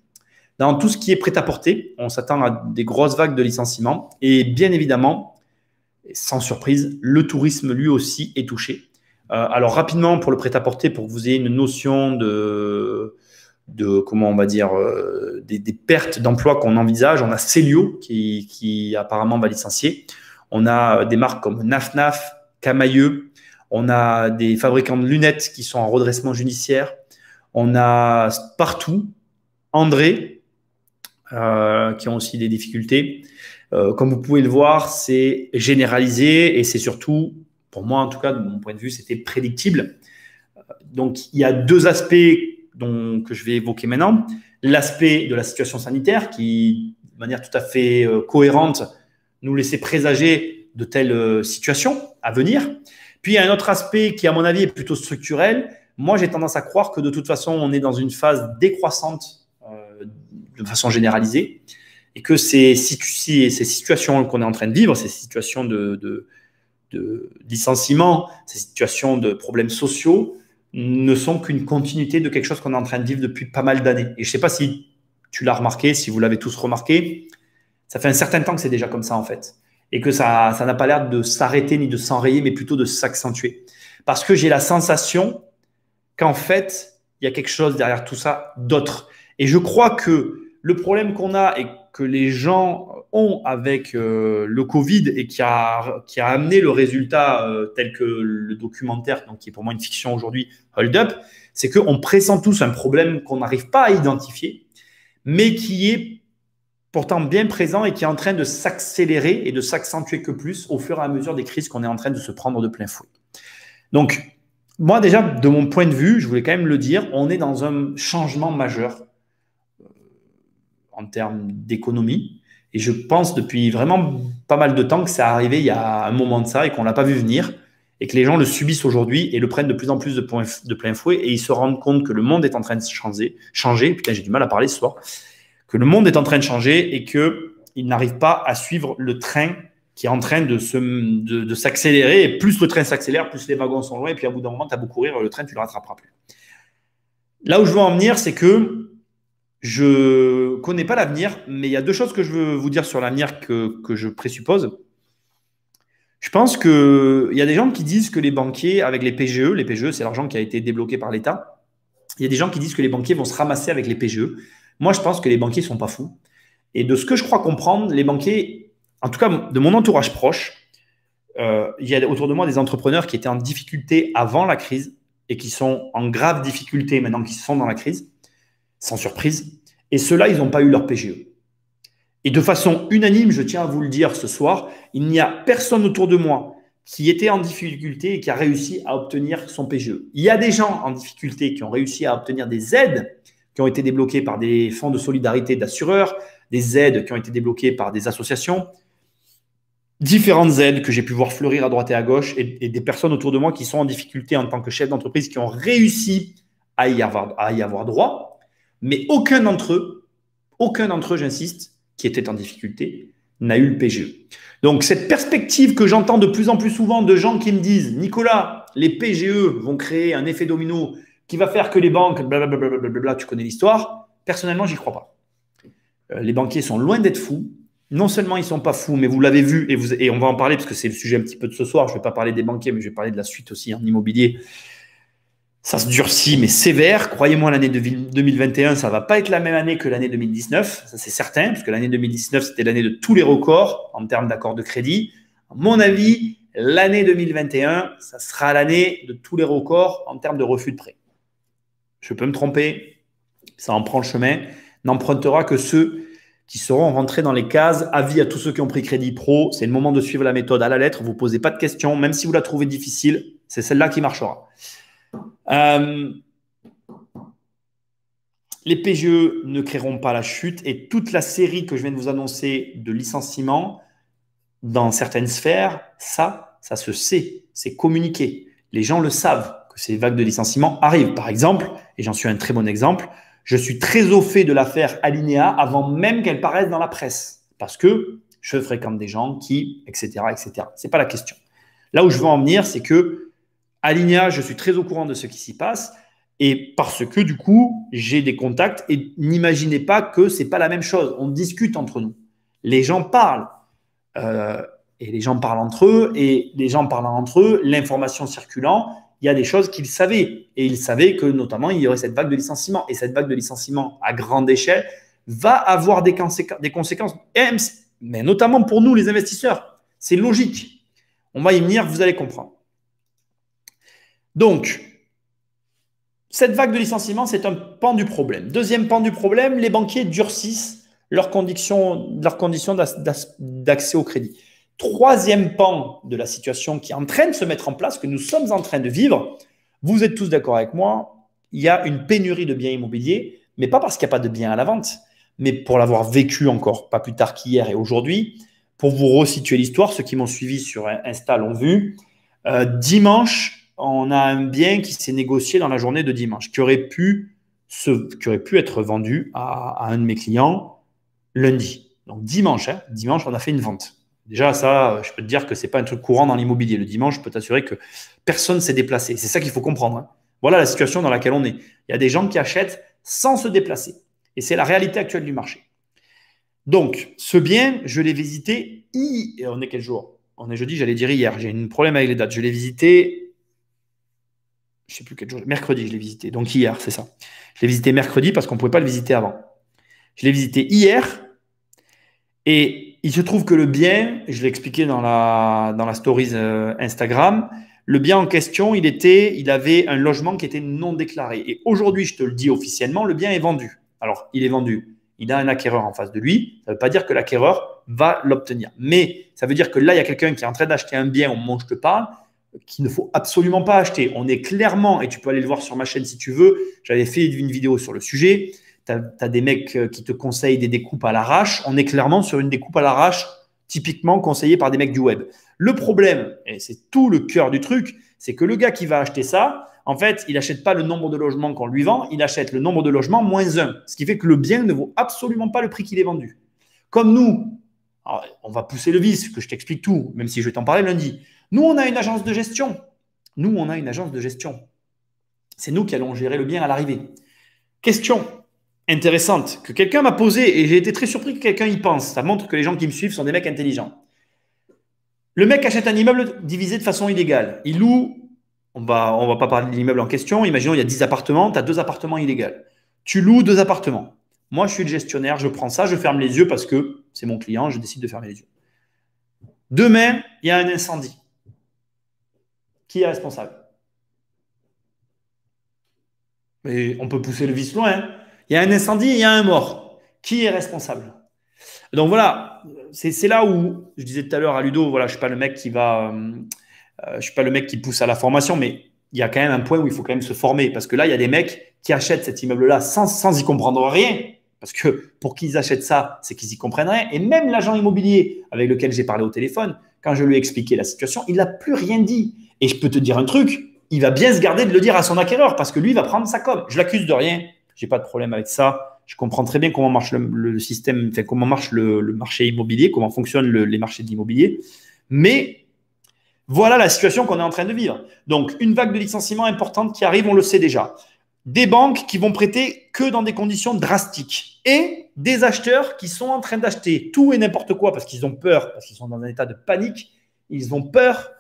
Dans tout ce qui est prêt-à-porter, on s'attend à des grosses vagues de licenciements. Et bien évidemment, sans surprise, le tourisme lui aussi est touché. Alors rapidement, pour le prêt-à-porter, pour que vous ayez une notion de comment on va dire, des pertes d'emplois qu'on envisage, on a Célio qui apparemment va licencier. On a des marques comme Naf, Camailleux. On a des fabricants de lunettes qui sont en redressement judiciaire. On a partout André, qui ont aussi des difficultés. Comme vous pouvez le voir, c'est généralisé et c'est surtout, pour moi en tout cas, de mon point de vue, c'était prédictible. Donc, il y a deux aspects que je vais évoquer maintenant. L'aspect de la situation sanitaire qui, de manière tout à fait cohérente, nous laissait présager de telles situations à venir. Puis, il y a un autre aspect qui, à mon avis, est plutôt structurel. Moi, j'ai tendance à croire que de toute façon, on est dans une phase décroissante de façon généralisée et que ces situations qu'on est en train de vivre, ces situations de licenciement, ces situations de problèmes sociaux ne sont qu'une continuité de quelque chose qu'on est en train de vivre depuis pas mal d'années. Et je ne sais pas si tu l'as remarqué, si vous l'avez tous remarqué, ça fait un certain temps que c'est déjà comme ça en fait. Et que ça n'a pas l'air de s'arrêter ni de s'enrayer, mais plutôt de s'accentuer. Parce que j'ai la sensation qu'en fait, il y a quelque chose derrière tout ça d'autre. Et je crois que le problème qu'on a et que les gens ont avec le Covid et qui a amené le résultat tel que le documentaire, donc qui est pour moi une fiction aujourd'hui, Hold Up, c'est qu'on pressent tous un problème qu'on n'arrive pas à identifier, mais qui est pourtant bien présent et qui est en train de s'accélérer et de s'accentuer que plus au fur et à mesure des crises qu'on est en train de se prendre de plein fouet. Donc, moi déjà, de mon point de vue, je voulais quand même le dire, on est dans un changement majeur en termes d'économie. Et je pense depuis vraiment pas mal de temps que c'est arrivé il y a un moment de ça et qu'on ne l'a pas vu venir et que les gens le subissent aujourd'hui et le prennent de plus en plus de plein fouet et ils se rendent compte que le monde est en train de changer. Putain, j'ai du mal à parler ce soir. Que le monde est en train de changer et qu'ils n'arrivent pas à suivre le train qui est en train de s'accélérer. Et plus le train s'accélère, plus les wagons sont loin. Et puis, à bout d'un moment, tu as beau courir, le train, tu ne le rattraperas plus. Là où je veux en venir, c'est que je ne connais pas l'avenir, mais il y a deux choses que je veux vous dire sur l'avenir que je présuppose. Je pense qu'il y a des gens qui disent que les banquiers, avec les PGE, c'est l'argent qui a été débloqué par l'État, il y a des gens qui disent que les banquiers vont se ramasser avec les PGE. Moi, je pense que les banquiers ne sont pas fous. Et de ce que je crois comprendre, les banquiers, en tout cas de mon entourage proche, il y a autour de moi des entrepreneurs qui étaient en difficulté avant la crise et qui sont en grave difficulté maintenant qu'ils sont dans la crise, sans surprise. Et ceux-là, ils n'ont pas eu leur PGE. Et de façon unanime, je tiens à vous le dire ce soir, il n'y a personne autour de moi qui était en difficulté et qui a réussi à obtenir son PGE. Il y a des gens en difficulté qui ont réussi à obtenir des aides qui ont été débloquées par des fonds de solidarité d'assureurs, des aides qui ont été débloquées par des associations, différentes aides que j'ai pu voir fleurir à droite et à gauche, et des personnes autour de moi qui sont en difficulté en tant que chef d'entreprise, qui ont réussi à y avoir droit, mais aucun d'entre eux, j'insiste, qui était en difficulté, n'a eu le PGE. Donc, cette perspective que j'entends de plus en plus souvent de gens qui me disent « Nicolas, les PGE vont créer un effet domino qui va faire que les banques, blablabla, tu connais l'histoire », personnellement, j'y crois pas. Les banquiers sont loin d'être fous. Non seulement ils ne sont pas fous, mais vous l'avez vu, et on va en parler parce que c'est le sujet un petit peu de ce soir. Je ne vais pas parler des banquiers, mais je vais parler de la suite aussi en immobilier. Ça se durcit, mais sévère. Croyez-moi, l'année 2021, ça ne va pas être la même année que l'année 2019. Ça, c'est certain, parce que l'année 2019, c'était l'année de tous les records en termes d'accords de crédit. À mon avis, l'année 2021, ça sera l'année de tous les records en termes de refus de prêt. Je peux me tromper, ça en prend le chemin. N'empruntera que ceux qui seront rentrés dans les cases. Avis à tous ceux qui ont pris Crédit Pro, c'est le moment de suivre la méthode à la lettre. Vous ne posez pas de questions, même si vous la trouvez difficile, c'est celle-là qui marchera. Les PGE ne créeront pas la chute, et toute la série que je viens de vous annoncer de licenciements dans certaines sphères, ça se sait, c'est communiqué. Les gens le savent que ces vagues de licenciements arrivent. Par exemple, et j'en suis un très bon exemple, je suis très au fait de l'affaire Alinéa avant même qu'elle paraisse dans la presse, parce que je fréquente des gens qui, etc., etc. Ce n'est pas la question. Là où je veux en venir, c'est que Alinéa, je suis très au courant de ce qui s'y passe, et parce que du coup, j'ai des contacts, et n'imaginez pas que ce n'est pas la même chose. On discute entre nous. Les gens parlent, et les gens parlent entre eux, et les gens parlant entre eux, l'information circulant, il y a des choses qu'ils savaient. Et ils savaient que notamment, il y aurait cette vague de licenciement. Et cette vague de licenciement à grande échelle va avoir des conséquences, mais notamment pour nous, les investisseurs. C'est logique. On va y venir, vous allez comprendre. Donc, cette vague de licenciement, c'est un pan du problème. Deuxième pan du problème, les banquiers durcissent leurs conditions d'accès au crédit. Troisième pan de la situation qui est en train de se mettre en place, que nous sommes en train de vivre, vous êtes tous d'accord avec moi, il y a une pénurie de biens immobiliers, mais pas parce qu'il n'y a pas de biens à la vente, mais pour l'avoir vécu encore, pas plus tard qu'hier et aujourd'hui. Pour vous resituer l'histoire, ceux qui m'ont suivi sur Insta l'ont vu. Dimanche, on a un bien qui s'est négocié dans la journée de dimanche, qui aurait pu être vendu à un de mes clients lundi. Donc dimanche, on a fait une vente. Déjà, ça, je peux te dire que ce n'est pas un truc courant dans l'immobilier. Le dimanche, je peux t'assurer que personne ne s'est déplacé. C'est ça qu'il faut comprendre. Voilà la situation dans laquelle on est. Il y a des gens qui achètent sans se déplacer. Et c'est la réalité actuelle du marché. Donc, ce bien, je l'ai visité. Et on est quel jour? On est jeudi, j'allais dire hier. J'ai un problème avec les dates. Je l'ai visité, je ne sais plus quel jour. Mercredi, je l'ai visité. Donc hier, c'est ça. Je l'ai visité mercredi parce qu'on ne pouvait pas le visiter avant. Je l'ai visité hier. Et il se trouve que le bien, je l'ai expliqué dans la stories Instagram, le bien en question, il avait un logement qui était non déclaré. Et aujourd'hui, je te le dis officiellement, le bien est vendu. Alors, il est vendu. Il a un acquéreur en face de lui. Ça ne veut pas dire que l'acquéreur va l'obtenir. Mais ça veut dire que là, il y a quelqu'un qui est en train d'acheter un bien au moment où je te parle, qu'il ne faut absolument pas acheter. On est clairement, et tu peux aller le voir sur ma chaîne si tu veux, j'avais fait une vidéo sur le sujet. Tu as des mecs qui te conseillent des découpes à l'arrache. On est clairement sur une découpe à l'arrache, typiquement conseillée par des mecs du web. Le problème, et c'est tout le cœur du truc, c'est que le gars qui va acheter ça, en fait, il n'achète pas le nombre de logements qu'on lui vend, il achète le nombre de logements moins 1. Ce qui fait que le bien ne vaut absolument pas le prix qu'il est vendu. Comme nous, alors, on va pousser le vice, que je t'explique tout, même si je vais t'en parler lundi. Nous, on a une agence de gestion. C'est nous qui allons gérer le bien à l'arrivée. Question intéressante que quelqu'un m'a posée, et j'ai été très surpris que quelqu'un y pense. Ça montre que les gens qui me suivent sont des mecs intelligents. Le mec achète un immeuble divisé de façon illégale. Il loue, on va pas parler de l'immeuble en question, imaginons il y a 10 appartements, tu as 2 appartements illégaux. Tu loues 2 appartements. Moi, je suis le gestionnaire, je prends ça, je ferme les yeux parce que c'est mon client, je décide de fermer les yeux. Demain, il y a un incendie. Qui est responsable? Mais on peut pousser le vice loin. Il y a un incendie, il y a un mort. Qui est responsable? Donc voilà, c'est là où je disais tout à l'heure à Ludo, voilà, je suis pas le mec qui va, je suis pas le mec qui pousse à la formation, mais il y a quand même un point où il faut quand même se former parce que là, il y a des mecs qui achètent cet immeuble-là sans y comprendre rien. Parce que pour qu'ils achètent ça, c'est qu'ils y comprennent rien. Et même l'agent immobilier avec lequel j'ai parlé au téléphone, quand je lui ai expliqué la situation, il n'a plus rien dit. Et je peux te dire un truc, il va bien se garder de le dire à son acquéreur parce que lui, il va prendre sa com. Je l'accuse de rien. J'ai pas de problème avec ça. Je comprends très bien comment marche le système, enfin, comment marche le marché immobilier, comment fonctionnent les marchés de l'immobilier. Mais voilà la situation qu'on est en train de vivre. Donc, une vague de licenciements importante qui arrive, on le sait déjà. Des banques qui vont prêter que dans des conditions drastiques et des acheteurs qui sont en train d'acheter tout et n'importe quoi parce qu'ils ont peur, parce qu'ils sont dans un état de panique. Ils ont peur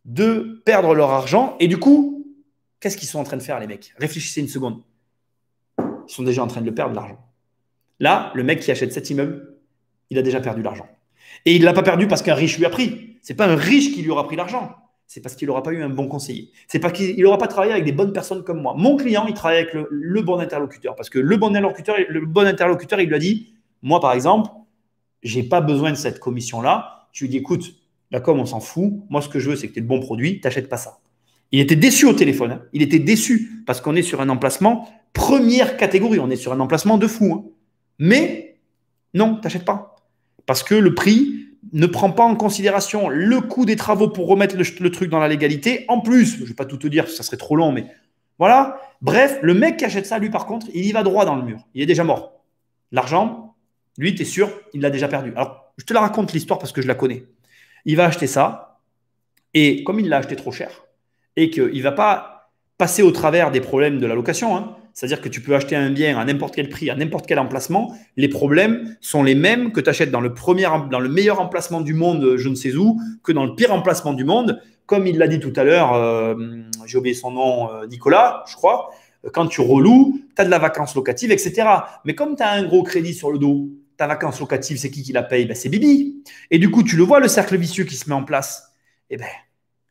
de perdre leur argent. Et du coup, qu'est-ce qu'ils sont en train de faire, les mecs? Réfléchissez une seconde. Ils sont déjà en train de le perdre, l'argent. Là, le mec qui achète cet immeuble, il a déjà perdu l'argent. Et il ne l'a pas perdu parce qu'un riche lui a pris. Ce n'est pas un riche qui lui aura pris l'argent. C'est parce qu'il n'aura pas eu un bon conseiller. C'est parce qu'il n'aura pas travaillé avec des bonnes personnes comme moi. Mon client, il travaille avec le bon interlocuteur. Parce que le bon interlocuteur, il lui a dit, moi, par exemple, je n'ai pas besoin de cette commission-là. Je lui ai dit, écoute, la com, on s'en fout. Moi, ce que je veux, c'est que tu aies le bon produit. Tu n'achètes pas ça. Il était déçu au téléphone. Hein. Il était déçu parce qu'on est sur un emplacement première catégorie. On est sur un emplacement de fou. Hein. Mais non, tu n'achètes pas. Parce que le prix ne prend pas en considération le coût des travaux pour remettre le truc dans la légalité. En plus, je ne vais pas tout te dire, ça serait trop long, mais voilà. Bref, le mec qui achète ça, lui, par contre, il y va droit dans le mur. Il est déjà mort. L'argent, lui, tu es sûr, il l'a déjà perdu. Alors, je te la raconte l'histoire parce que je la connais. Il va acheter ça et comme il l'a acheté trop cher et qu'il ne va pas passer au travers des problèmes de la location, hein, c'est-à-dire que tu peux acheter un bien à n'importe quel prix, à n'importe quel emplacement. Les problèmes sont les mêmes que tu achètes dans le meilleur emplacement du monde, je ne sais où, que dans le pire emplacement du monde. Comme il l'a dit tout à l'heure, j'ai oublié son nom, Nicolas, je crois. Quand tu reloues, tu as de la vacance locative, etc. Mais comme tu as un gros crédit sur le dos, ta vacance locative, c'est qui la paye? Ben, c'est Bibi. Et du coup, tu le vois, le cercle vicieux qui se met en place. Eh ben,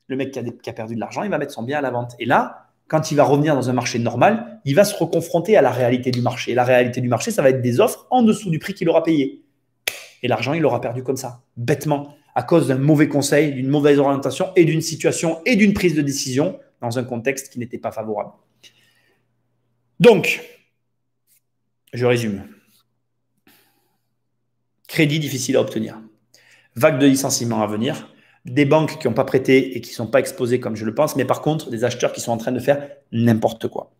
le mec qui a perdu de l'argent, il va mettre son bien à la vente. Et là, quand il va revenir dans un marché normal, il va se reconfronter à la réalité du marché. Et la réalité du marché, ça va être des offres en dessous du prix qu'il aura payé. Et l'argent, il l'aura perdu comme ça, bêtement, à cause d'un mauvais conseil, d'une mauvaise orientation et d'une situation et d'une prise de décision dans un contexte qui n'était pas favorable. Donc, je résume. Crédit difficile à obtenir. Vague de licenciements à venir. Des banques qui n'ont pas prêté et qui ne sont pas exposées comme je le pense, mais par contre, des acheteurs qui sont en train de faire n'importe quoi.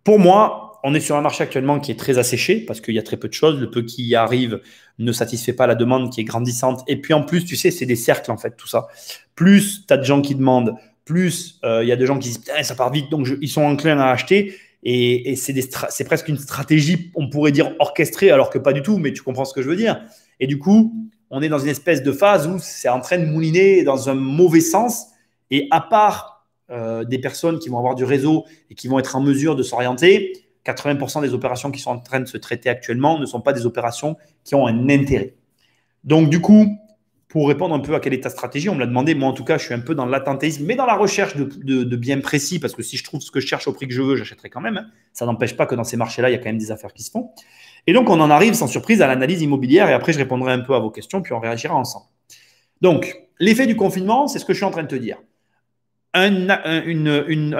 Pour moi, on est sur un marché actuellement qui est très asséché parce qu'il y a très peu de choses. Le peu qui y arrive ne satisfait pas la demande qui est grandissante. Et puis en plus, tu sais, c'est des cercles en fait, tout ça. Plus tu as de gens qui demandent, plus il y a des gens qui disent ça part vite, donc ils sont enclins à acheter. Et c'est presque une stratégie, on pourrait dire orchestrée, alors que pas du tout, mais tu comprends ce que je veux dire. Et du coup, on est dans une espèce de phase où c'est en train de mouliner dans un mauvais sens. Et à part des personnes qui vont avoir du réseau et qui vont être en mesure de s'orienter, 80% des opérations qui sont en train de se traiter actuellement ne sont pas des opérations qui ont un intérêt. Donc, du coup, pour répondre un peu à quelle est ta stratégie, on me l'a demandé. Moi, en tout cas, je suis un peu dans l'attentéisme, mais dans la recherche de biens précis, parce que si je trouve ce que je cherche au prix que je veux, j'achèterai quand même. Hein. Ça n'empêche pas que dans ces marchés-là, il y a quand même des affaires qui se font. Et donc, on en arrive sans surprise à l'analyse immobilière. Et après, je répondrai un peu à vos questions, puis on réagira ensemble. Donc, l'effet du confinement, c'est ce que je suis en train de te dire. Un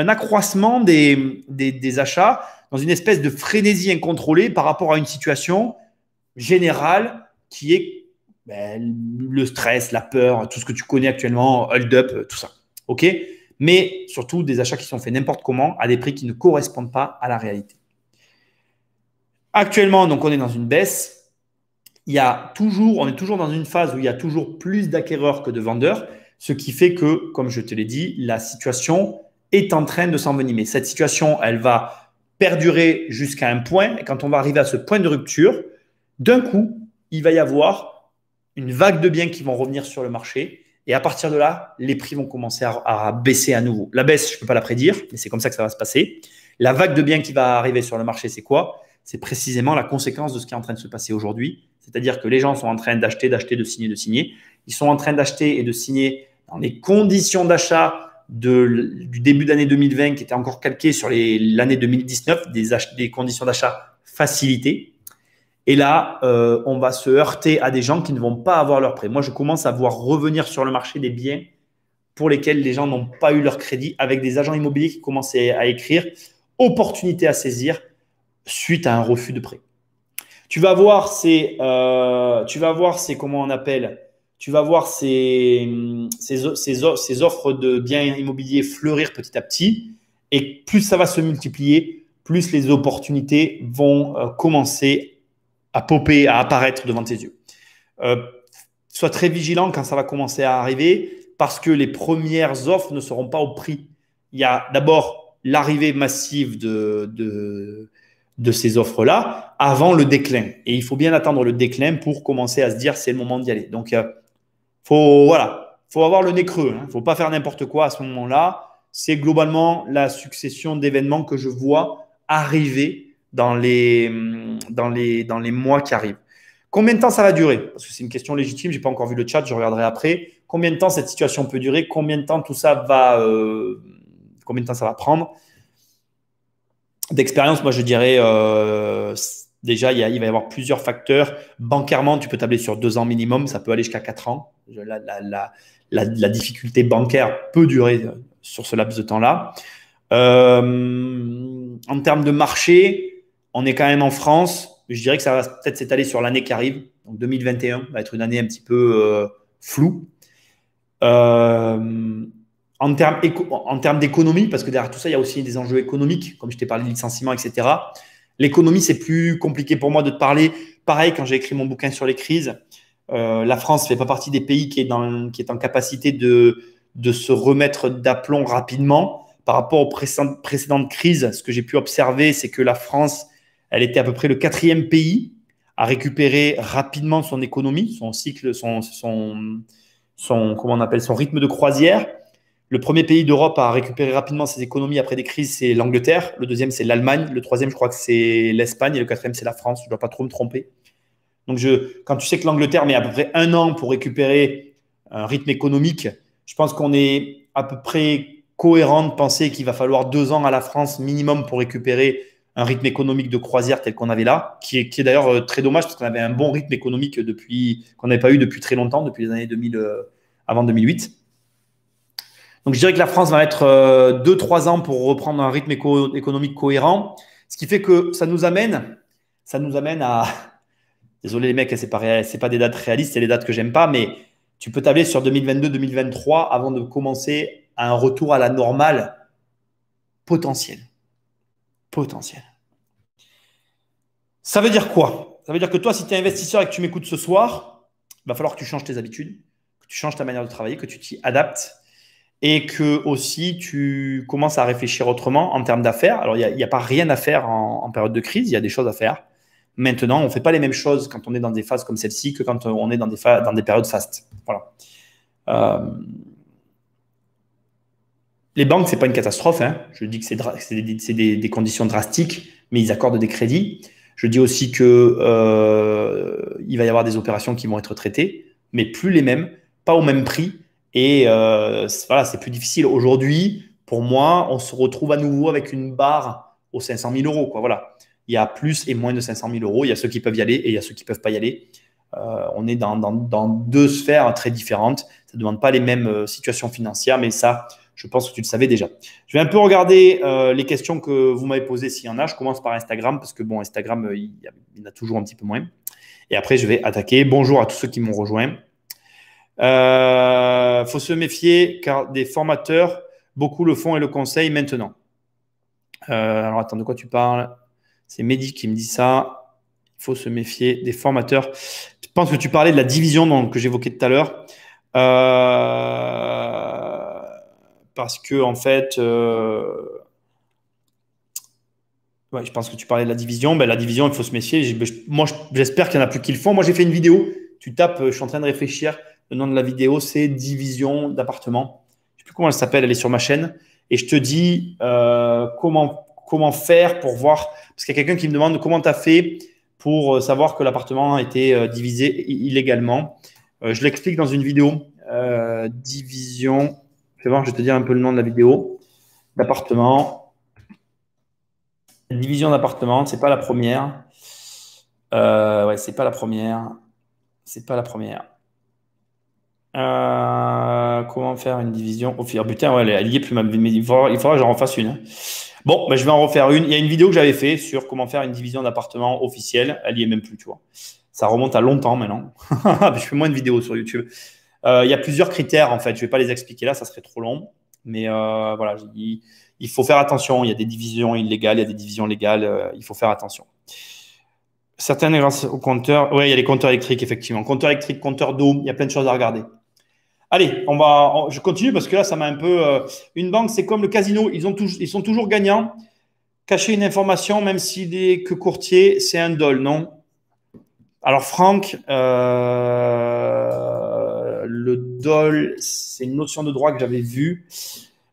accroissement des achats dans une espèce de frénésie incontrôlée par rapport à une situation générale qui est le stress, la peur, tout ce que tu connais actuellement, hold-up, tout ça. OK? Mais surtout des achats qui sont faits n'importe comment à des prix qui ne correspondent pas à la réalité. Actuellement, donc, on est dans une baisse. On est toujours dans une phase où il y a toujours plus d'acquéreurs que de vendeurs, ce qui fait que, comme je te l'ai dit, la situation est en train de s'envenimer. Cette situation, elle va perdurer jusqu'à un point. Et quand on va arriver à ce point de rupture, d'un coup, il va y avoir une vague de biens qui vont revenir sur le marché. Et à partir de là, les prix vont commencer à baisser à nouveau. La baisse, je ne peux pas la prédire, mais c'est comme ça que ça va se passer. La vague de biens qui va arriver sur le marché, c'est quoi? C'est précisément la conséquence de ce qui est en train de se passer aujourd'hui. C'est-à-dire que les gens sont en train d'acheter, de signer. Ils sont en train d'acheter et de signer dans les conditions d'achat du début d'année 2020 qui étaient encore calquées sur l'année 2019, des conditions d'achat facilitées. Et là, on va se heurter à des gens qui ne vont pas avoir leur prêt. Moi, je commence à voir revenir sur le marché des biens pour lesquels les gens n'ont pas eu leur crédit, avec des agents immobiliers qui commencent à écrire opportunité à saisir suite à un refus de prêt. Tu vas voir comment on appelle, tu vas voir ces offres de biens immobiliers fleurir petit à petit. Et plus ça va se multiplier, plus les opportunités vont commencer à popper, à apparaître devant tes yeux. Sois très vigilant quand ça va commencer à arriver, parce que les premières offres ne seront pas au prix. Il y a d'abord l'arrivée massive de ces offres-là avant le déclin. Et il faut bien attendre le déclin pour commencer à se dire c'est le moment d'y aller. Donc, faut avoir le nez creux. Il ne faut pas faire n'importe quoi à ce moment-là. C'est globalement la succession d'événements que je vois arriver dans les mois qui arrivent. Combien de temps ça va durer? Parce que c'est une question légitime. Je n'ai pas encore vu le chat, je regarderai après. Combien de temps cette situation peut durer? Combien de temps tout ça combien de temps ça va prendre? D'expérience, moi je dirais déjà, il va y avoir plusieurs facteurs. Bancairement, tu peux tabler sur 2 ans minimum, ça peut aller jusqu'à 4 ans. La difficulté bancaire peut durer sur ce laps de temps-là. En termes de marché, on est quand même en France. Je dirais que ça va peut-être s'étaler sur l'année qui arrive. Donc 2021 va être une année un petit peu floue. En termes d'économie, parce que derrière tout ça, il y a aussi des enjeux économiques, comme je t'ai parlé de licenciement, etc. L'économie, c'est plus compliqué pour moi de te parler. Pareil, quand j'ai écrit mon bouquin sur les crises, la France ne fait pas partie des pays qui est en capacité de se remettre d'aplomb rapidement. Par rapport aux précédentes crises, ce que j'ai pu observer, c'est que la France, elle était à peu près le 4e pays à récupérer rapidement son économie, son cycle, comment on appelle, son rythme de croisière. Le premier pays d'Europe à récupérer rapidement ses économies après des crises, c'est l'Angleterre. Le deuxième, c'est l'Allemagne. Le troisième, je crois que c'est l'Espagne. Et le quatrième, c'est la France. Je ne dois pas trop me tromper. Donc, quand tu sais que l'Angleterre met à peu près 1 an pour récupérer un rythme économique, je pense qu'on est à peu près cohérent de penser qu'il va falloir 2 ans à la France minimum pour récupérer un rythme économique de croisière tel qu'on avait là, qui est d'ailleurs très dommage parce qu'on avait un bon rythme économique qu'on n'avait pas eu depuis très longtemps, depuis les années 2000, avant 2008. Donc, je dirais que la France va mettre 2-3 ans pour reprendre un rythme économique cohérent, ce qui fait que ça nous amène à… Désolé les mecs, c'est pas des dates réalistes, c'est les dates que j'aime pas, mais tu peux tabler sur 2022-2023 avant de commencer à un retour à la normale potentiel. Ça veut dire quoi? Ça veut dire que toi, si tu es investisseur et que tu m'écoutes ce soir, il va falloir que tu changes tes habitudes, que tu changes ta manière de travailler, que tu t'y adaptes et que aussi tu commences à réfléchir autrement en termes d'affaires. Alors, il n'y a pas rien à faire en période de crise, il y a des choses à faire. Maintenant, on ne fait pas les mêmes choses quand on est dans des phases comme celle-ci que quand on est dans des périodes fastes. Voilà. Les banques, ce n'est pas une catastrophe. Hein. Je dis que c'est des conditions drastiques, mais ils accordent des crédits. Je dis aussi qu'il va y avoir des opérations qui vont être traitées, mais plus les mêmes, pas au même prix. Et voilà, c'est plus difficile. Aujourd'hui, pour moi, on se retrouve à nouveau avec une barre aux 500 000 euros. Quoi. Voilà. Il y a plus et moins de 500 000 euros. Il y a ceux qui peuvent y aller et il y a ceux qui ne peuvent pas y aller. On est dans 2 sphères très différentes. Ça ne demande pas les mêmes situations financières, mais ça, je pense que tu le savais déjà. Je vais un peu regarder les questions que vous m'avez posées s'il y en a. Je commence par Instagram parce que bon, Instagram, il y en a toujours un petit peu moins. Et après, je vais attaquer. Bonjour à tous ceux qui m'ont rejoint. Faut se méfier car des formateurs, beaucoup le font et le conseillent maintenant. Alors, attends, de quoi tu parles? C'est Mehdi qui me dit ça. Il faut se méfier des formateurs. Je pense que tu parlais de la division que j'évoquais tout à l'heure. Parce que, en fait, ouais, je pense que tu parlais de la division. Ben, la division, il faut se méfier. Moi, j'espère qu'il y en a plus qui le font. Moi, j'ai fait une vidéo. Tu tapes, je suis en train de réfléchir. Le nom de la vidéo, c'est division d'appartement. Je ne sais plus comment elle s'appelle. Elle est sur ma chaîne. Et je te dis comment faire pour voir. Parce qu'il y a quelqu'un qui me demande comment tu as fait pour savoir que l'appartement a été divisé illégalement. Je l'explique dans une vidéo. Division. Je vais voir, je vais te dire un peu le nom de la vidéo. D'appartement. Division d'appartement, ce n'est pas la première. Ouais, c'est pas la première. C'est pas la première. Comment faire une division au fil? Putain, ouais, elle y est plus mal. Mais il faudra que j'en refasse une, hein. Bon, ben, je vais en refaire une. Il y a une vidéo que j'avais fait sur comment faire une division d'appartement officielle. Elle y est même plus, tu vois. Ça remonte à longtemps maintenant. Je fais moins de vidéos sur YouTube. Il y a plusieurs critères, en fait. Je vais pas les expliquer là, ça serait trop long. Mais voilà, il faut faire attention. Il y a des divisions illégales, il y a des divisions légales. Il faut faire attention. Certaines grâce au compteur. Oui, il y a les compteurs électriques, effectivement. Compteur électrique, compteur d'eau, il y a plein de choses à regarder. Allez, je continue parce que là, ça m'a un peu. Une banque, c'est comme le casino, ils sont toujours gagnants. Cacher une information, même s'il est que courtier, c'est un dol, non? Alors, Franck, le dol, c'est une notion de droit que j'avais vue.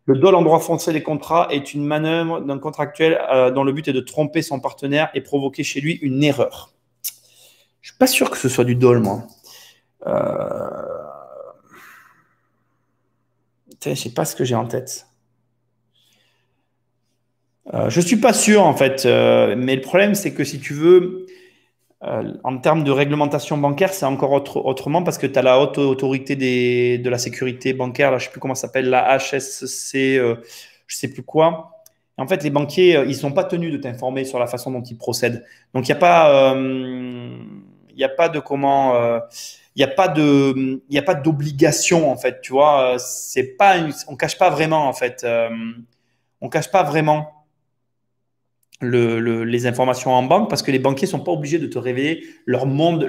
Le dol en droit français des contrats est une manœuvre d'un contractuel dont le but est de tromper son partenaire et provoquer chez lui une erreur. Je suis pas sûr que ce soit du dol, moi. Je sais pas ce que j'ai en tête. Je suis pas sûr en fait, mais le problème c'est que si tu veux, en termes de réglementation bancaire, c'est encore autrement parce que tu as la haute autorité de la sécurité bancaire, là, je sais plus comment ça s'appelle, la HSC, je sais plus quoi. En fait, les banquiers, ils sont pas tenus de t'informer sur la façon dont ils procèdent. Donc, il y a pas de comment, il y a pas d'obligation en fait, tu vois. C'est pas, on cache pas vraiment en fait, on cache pas vraiment les informations en banque parce que les banquiers sont pas obligés de te révéler leur monde,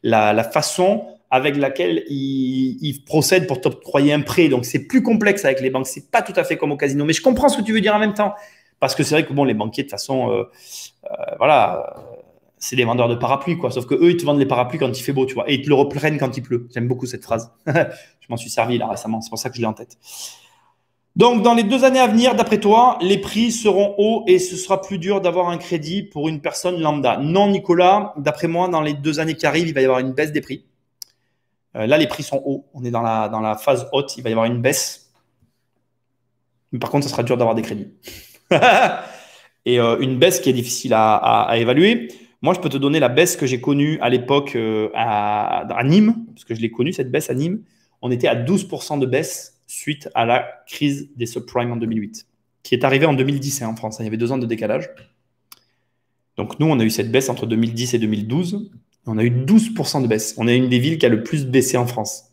la façon avec laquelle ils procèdent pour t'octroyer un prêt. Donc, c'est plus complexe avec les banques. C'est pas tout à fait comme au casino. Mais je comprends ce que tu veux dire en même temps. Parce que c'est vrai que bon, les banquiers, de toute façon, voilà, c'est des vendeurs de parapluies, quoi. Sauf que eux, ils te vendent les parapluies quand il fait beau, tu vois. Et ils te le reprennent quand il pleut. J'aime beaucoup cette phrase. Je m'en suis servi là récemment. C'est pour ça que je l'ai en tête. Donc, dans les 2 années à venir, d'après toi, les prix seront hauts et ce sera plus dur d'avoir un crédit pour une personne lambda. Non, Nicolas, d'après moi, dans les 2 années qui arrivent, il va y avoir une baisse des prix. Là, les prix sont hauts. On est dans la phase haute. Il va y avoir une baisse. Mais par contre, ça sera dur d'avoir des crédits. Et une baisse qui est difficile à évaluer. Moi, je peux te donner la baisse que j'ai connue à l'époque à Nîmes, parce que je l'ai connue, cette baisse à Nîmes. On était à 12% de baisse suite à la crise des subprimes en 2008, qui est arrivée en 2010 en France. Il y avait 2 ans de décalage. Donc nous, on a eu cette baisse entre 2010 et 2012. On a eu 12% de baisse. On est une des villes qui a le plus baissé en France,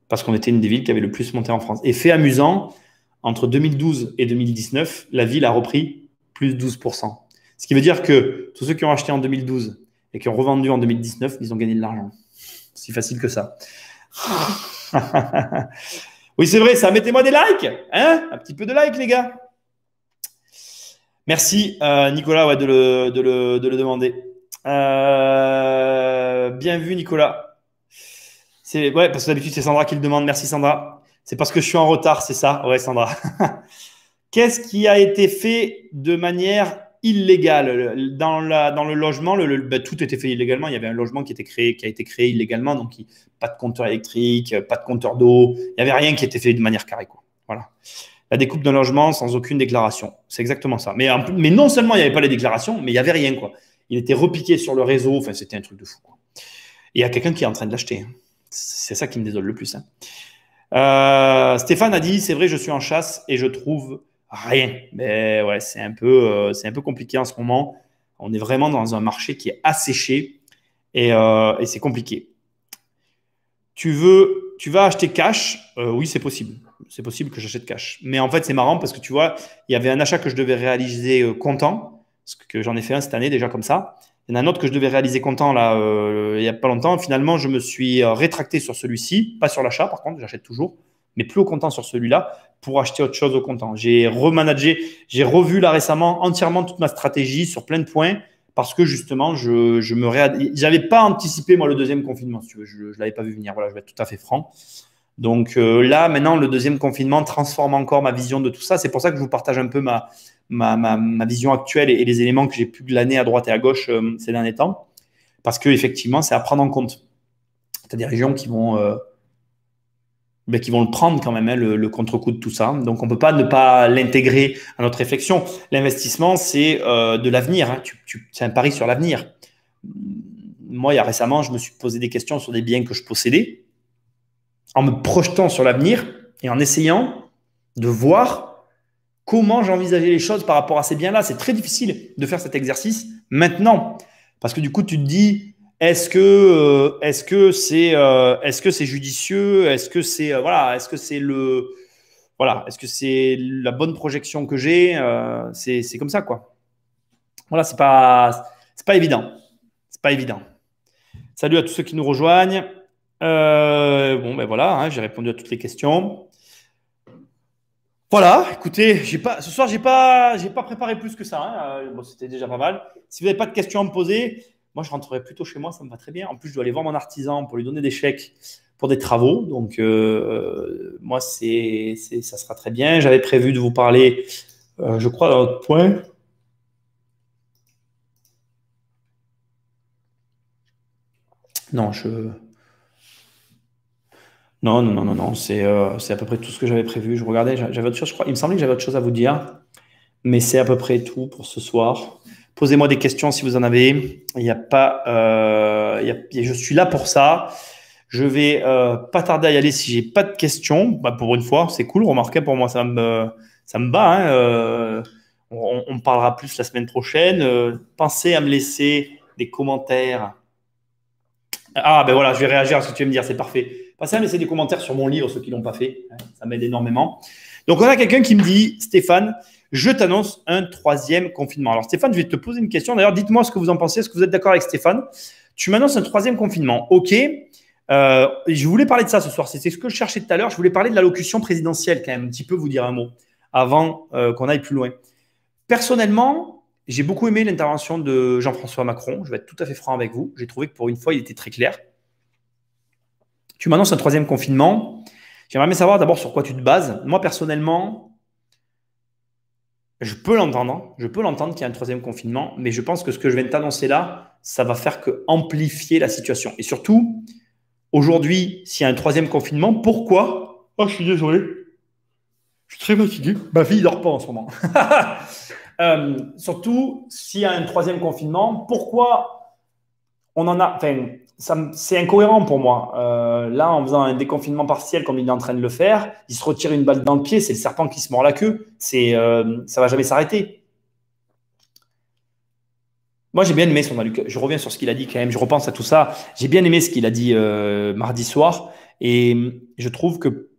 parce qu'on était une des villes qui avait le plus monté en France. Et fait amusant, entre 2012 et 2019, la ville a repris plus 12%. Ce qui veut dire que tous ceux qui ont acheté en 2012 et qui ont revendu en 2019, ils ont gagné de l'argent. C'est facile que ça. Oui, c'est vrai, ça. Mettez-moi des likes. Hein, un petit peu de like, les gars. Merci, Nicolas, ouais, de le demander. Bien vu, Nicolas. Ouais, parce que d'habitude, c'est Sandra qui le demande. Merci, Sandra. C'est parce que je suis en retard, c'est ça? Ouais, Sandra. Qu'est-ce qui a été fait de manière illégale dans le logement? Tout était fait illégalement. Il y avait un logement qui a été créé illégalement, donc pas de compteur électrique, pas de compteur d'eau. Il n'y avait rien qui était fait de manière carrée, quoi. Voilà. La découpe d'un logement sans aucune déclaration. C'est exactement ça. Mais non seulement il n'y avait pas les déclarations, mais il n'y avait rien, quoi. Il était repiqué sur le réseau. Enfin, c'était un truc de fou, quoi. Et il y a quelqu'un qui est en train de l'acheter. C'est ça qui me désole le plus, hein. Stéphane a dit, c'est vrai, je suis en chasse et je trouve rien. Mais ouais, c'est un peu compliqué en ce moment. On est vraiment dans un marché qui est asséché et c'est compliqué. Tu vas acheter cash? Oui, c'est possible. C'est possible que j'achète cash. Mais en fait, c'est marrant parce que tu vois, il y avait un achat que je devais réaliser comptant, parce que j'en ai fait un cette année déjà comme ça. Il y en a un autre que je devais réaliser comptant là, il n'y a pas longtemps. Finalement, je me suis rétracté sur celui-ci, pas sur l'achat par contre, j'achète toujours, mais plus au comptant sur celui-là pour acheter autre chose au comptant. J'ai remanagé, j'ai revu là récemment entièrement toute ma stratégie sur plein de points parce que justement, j'avais pas anticipé moi le deuxième confinement, si tu veux. Je l'avais pas vu venir. Voilà, je vais être tout à fait franc. Donc là, maintenant, le deuxième confinement transforme encore ma vision de tout ça. C'est pour ça que je vous partage un peu ma vision actuelle et les éléments que j'ai pu glaner à droite et à gauche ces derniers temps. Parce qu'effectivement, c'est à prendre en compte. Tu as des régions qui vont le prendre quand même, hein, le contre-coup de tout ça. Donc, on ne peut pas ne pas l'intégrer à notre réflexion. L'investissement, c'est de l'avenir, hein. C'est un pari sur l'avenir. Moi, il y a récemment, je me suis posé des questions sur des biens que je possédais, en me projetant sur l'avenir et en essayant de voir comment j'envisageais les choses par rapport à ces biens-là. C'est très difficile de faire cet exercice maintenant, parce que du coup, tu te dis, est-ce que c'est judicieux? Est-ce que c'est voilà, est-ce que c'est est-ce que c'est la bonne projection que j'ai? C'est comme ça, quoi. Voilà, c'est pas évident. C'est pas évident. Salut à tous ceux qui nous rejoignent. Bon, ben voilà, hein, j'ai répondu à toutes les questions. Voilà, écoutez, ce soir, j'ai pas préparé plus que ça, hein. Bon, c'était déjà pas mal. Si vous n'avez pas de questions à me poser, moi, je rentrerai plutôt chez moi, ça me va très bien. En plus, je dois aller voir mon artisan pour lui donner des chèques pour des travaux. Donc, moi, ça sera très bien. J'avais prévu de vous parler, je crois, d'un autre point. Non, non. C'est à peu près tout ce que j'avais prévu. Je regardais, j'avais autre chose, je crois. Il me semblait que j'avais autre chose à vous dire, mais c'est à peu près tout pour ce soir. Posez-moi des questions si vous en avez. Il y a pas, je suis là pour ça. Je vais pas tarder à y aller si j'ai pas de questions. Bah, pour une fois, c'est cool. Remarquez, pour moi, ça me bat, hein. On parlera plus la semaine prochaine. Pensez à me laisser des commentaires. Ah, ben voilà, je vais réagir à ce que tu veux me dire, c'est parfait. Passez à me laisser des commentaires sur mon livre, ceux qui ne l'ont pas fait. Ça m'aide énormément. Donc, on a quelqu'un qui me dit, Stéphane, je t'annonce un troisième confinement. Alors, Stéphane, je vais te poser une question. D'ailleurs, dites-moi ce que vous en pensez. Est-ce que vous êtes d'accord avec Stéphane? Tu m'annonces un troisième confinement. OK. Je voulais parler de ça ce soir. C'est ce que je cherchais tout à l'heure. Je voulais parler de l'allocution présidentielle, quand même, un petit peu vous dire un mot avant qu'on aille plus loin. Personnellement, j'ai beaucoup aimé l'intervention de Jean-François Macron. Je vais être tout à fait franc avec vous. J'ai trouvé que pour une fois, il était très clair. Tu m'annonces un troisième confinement. J'aimerais bien savoir d'abord sur quoi tu te bases. Moi, personnellement, je peux l'entendre. Je peux l'entendre qu'il y a un troisième confinement, mais je pense que ce que je viens de t'annoncer là, ça va faire que amplifier la situation. Et surtout, aujourd'hui, s'il y a un troisième confinement, pourquoi? Oh, je suis désolé. Je suis très fatigué. Ma fille ne dort pas en ce moment. Surtout, s'il y a un troisième confinement, pourquoi on en a. Enfin, c'est incohérent pour moi. Là, en faisant un déconfinement partiel comme il est en train de le faire, il se retire une balle dans le pied, c'est le serpent qui se mord la queue. Ça ne va jamais s'arrêter. Moi, j'ai bien aimé son allocution. Je reviens sur ce qu'il a dit quand même, je repense à tout ça. J'ai bien aimé ce qu'il a dit mardi soir. Et je trouve que,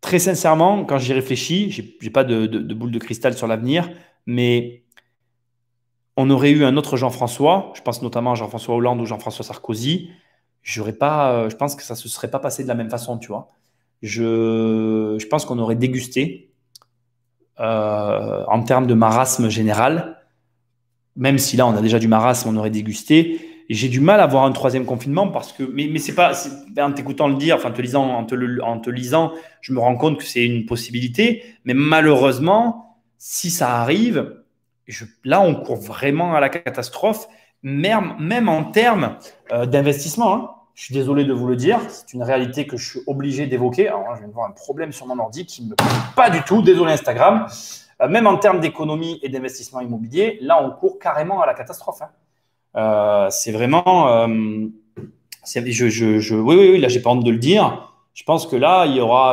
très sincèrement, quand j'y réfléchis, je n'ai pas de boule de cristal sur l'avenir, mais on aurait eu un autre Jean-François, je pense notamment à Jean-François Hollande ou Jean-François Sarkozy, je pense que ça ne se serait pas passé de la même façon, tu vois. Je pense qu'on aurait dégusté en termes de marasme général, même si là on a déjà du marasme, on aurait dégusté. J'ai du mal à voir un troisième confinement parce que, mais c'est pas, en t'écoutant le dire, enfin en te lisant, je me rends compte que c'est une possibilité, mais malheureusement, si ça arrive, là on court vraiment à la catastrophe, même en termes d'investissement, hein. Je suis désolé de vous le dire, c'est une réalité que je suis obligé d'évoquer. Alors, je viens de voir un problème sur mon ordi qui ne me plaît pas du tout. Désolé Instagram. Même en termes d'économie et d'investissement immobilier, là, on court carrément à la catastrophe, hein. C'est vraiment. Oui, là, j'ai pas honte de le dire. Je pense que là, il y aura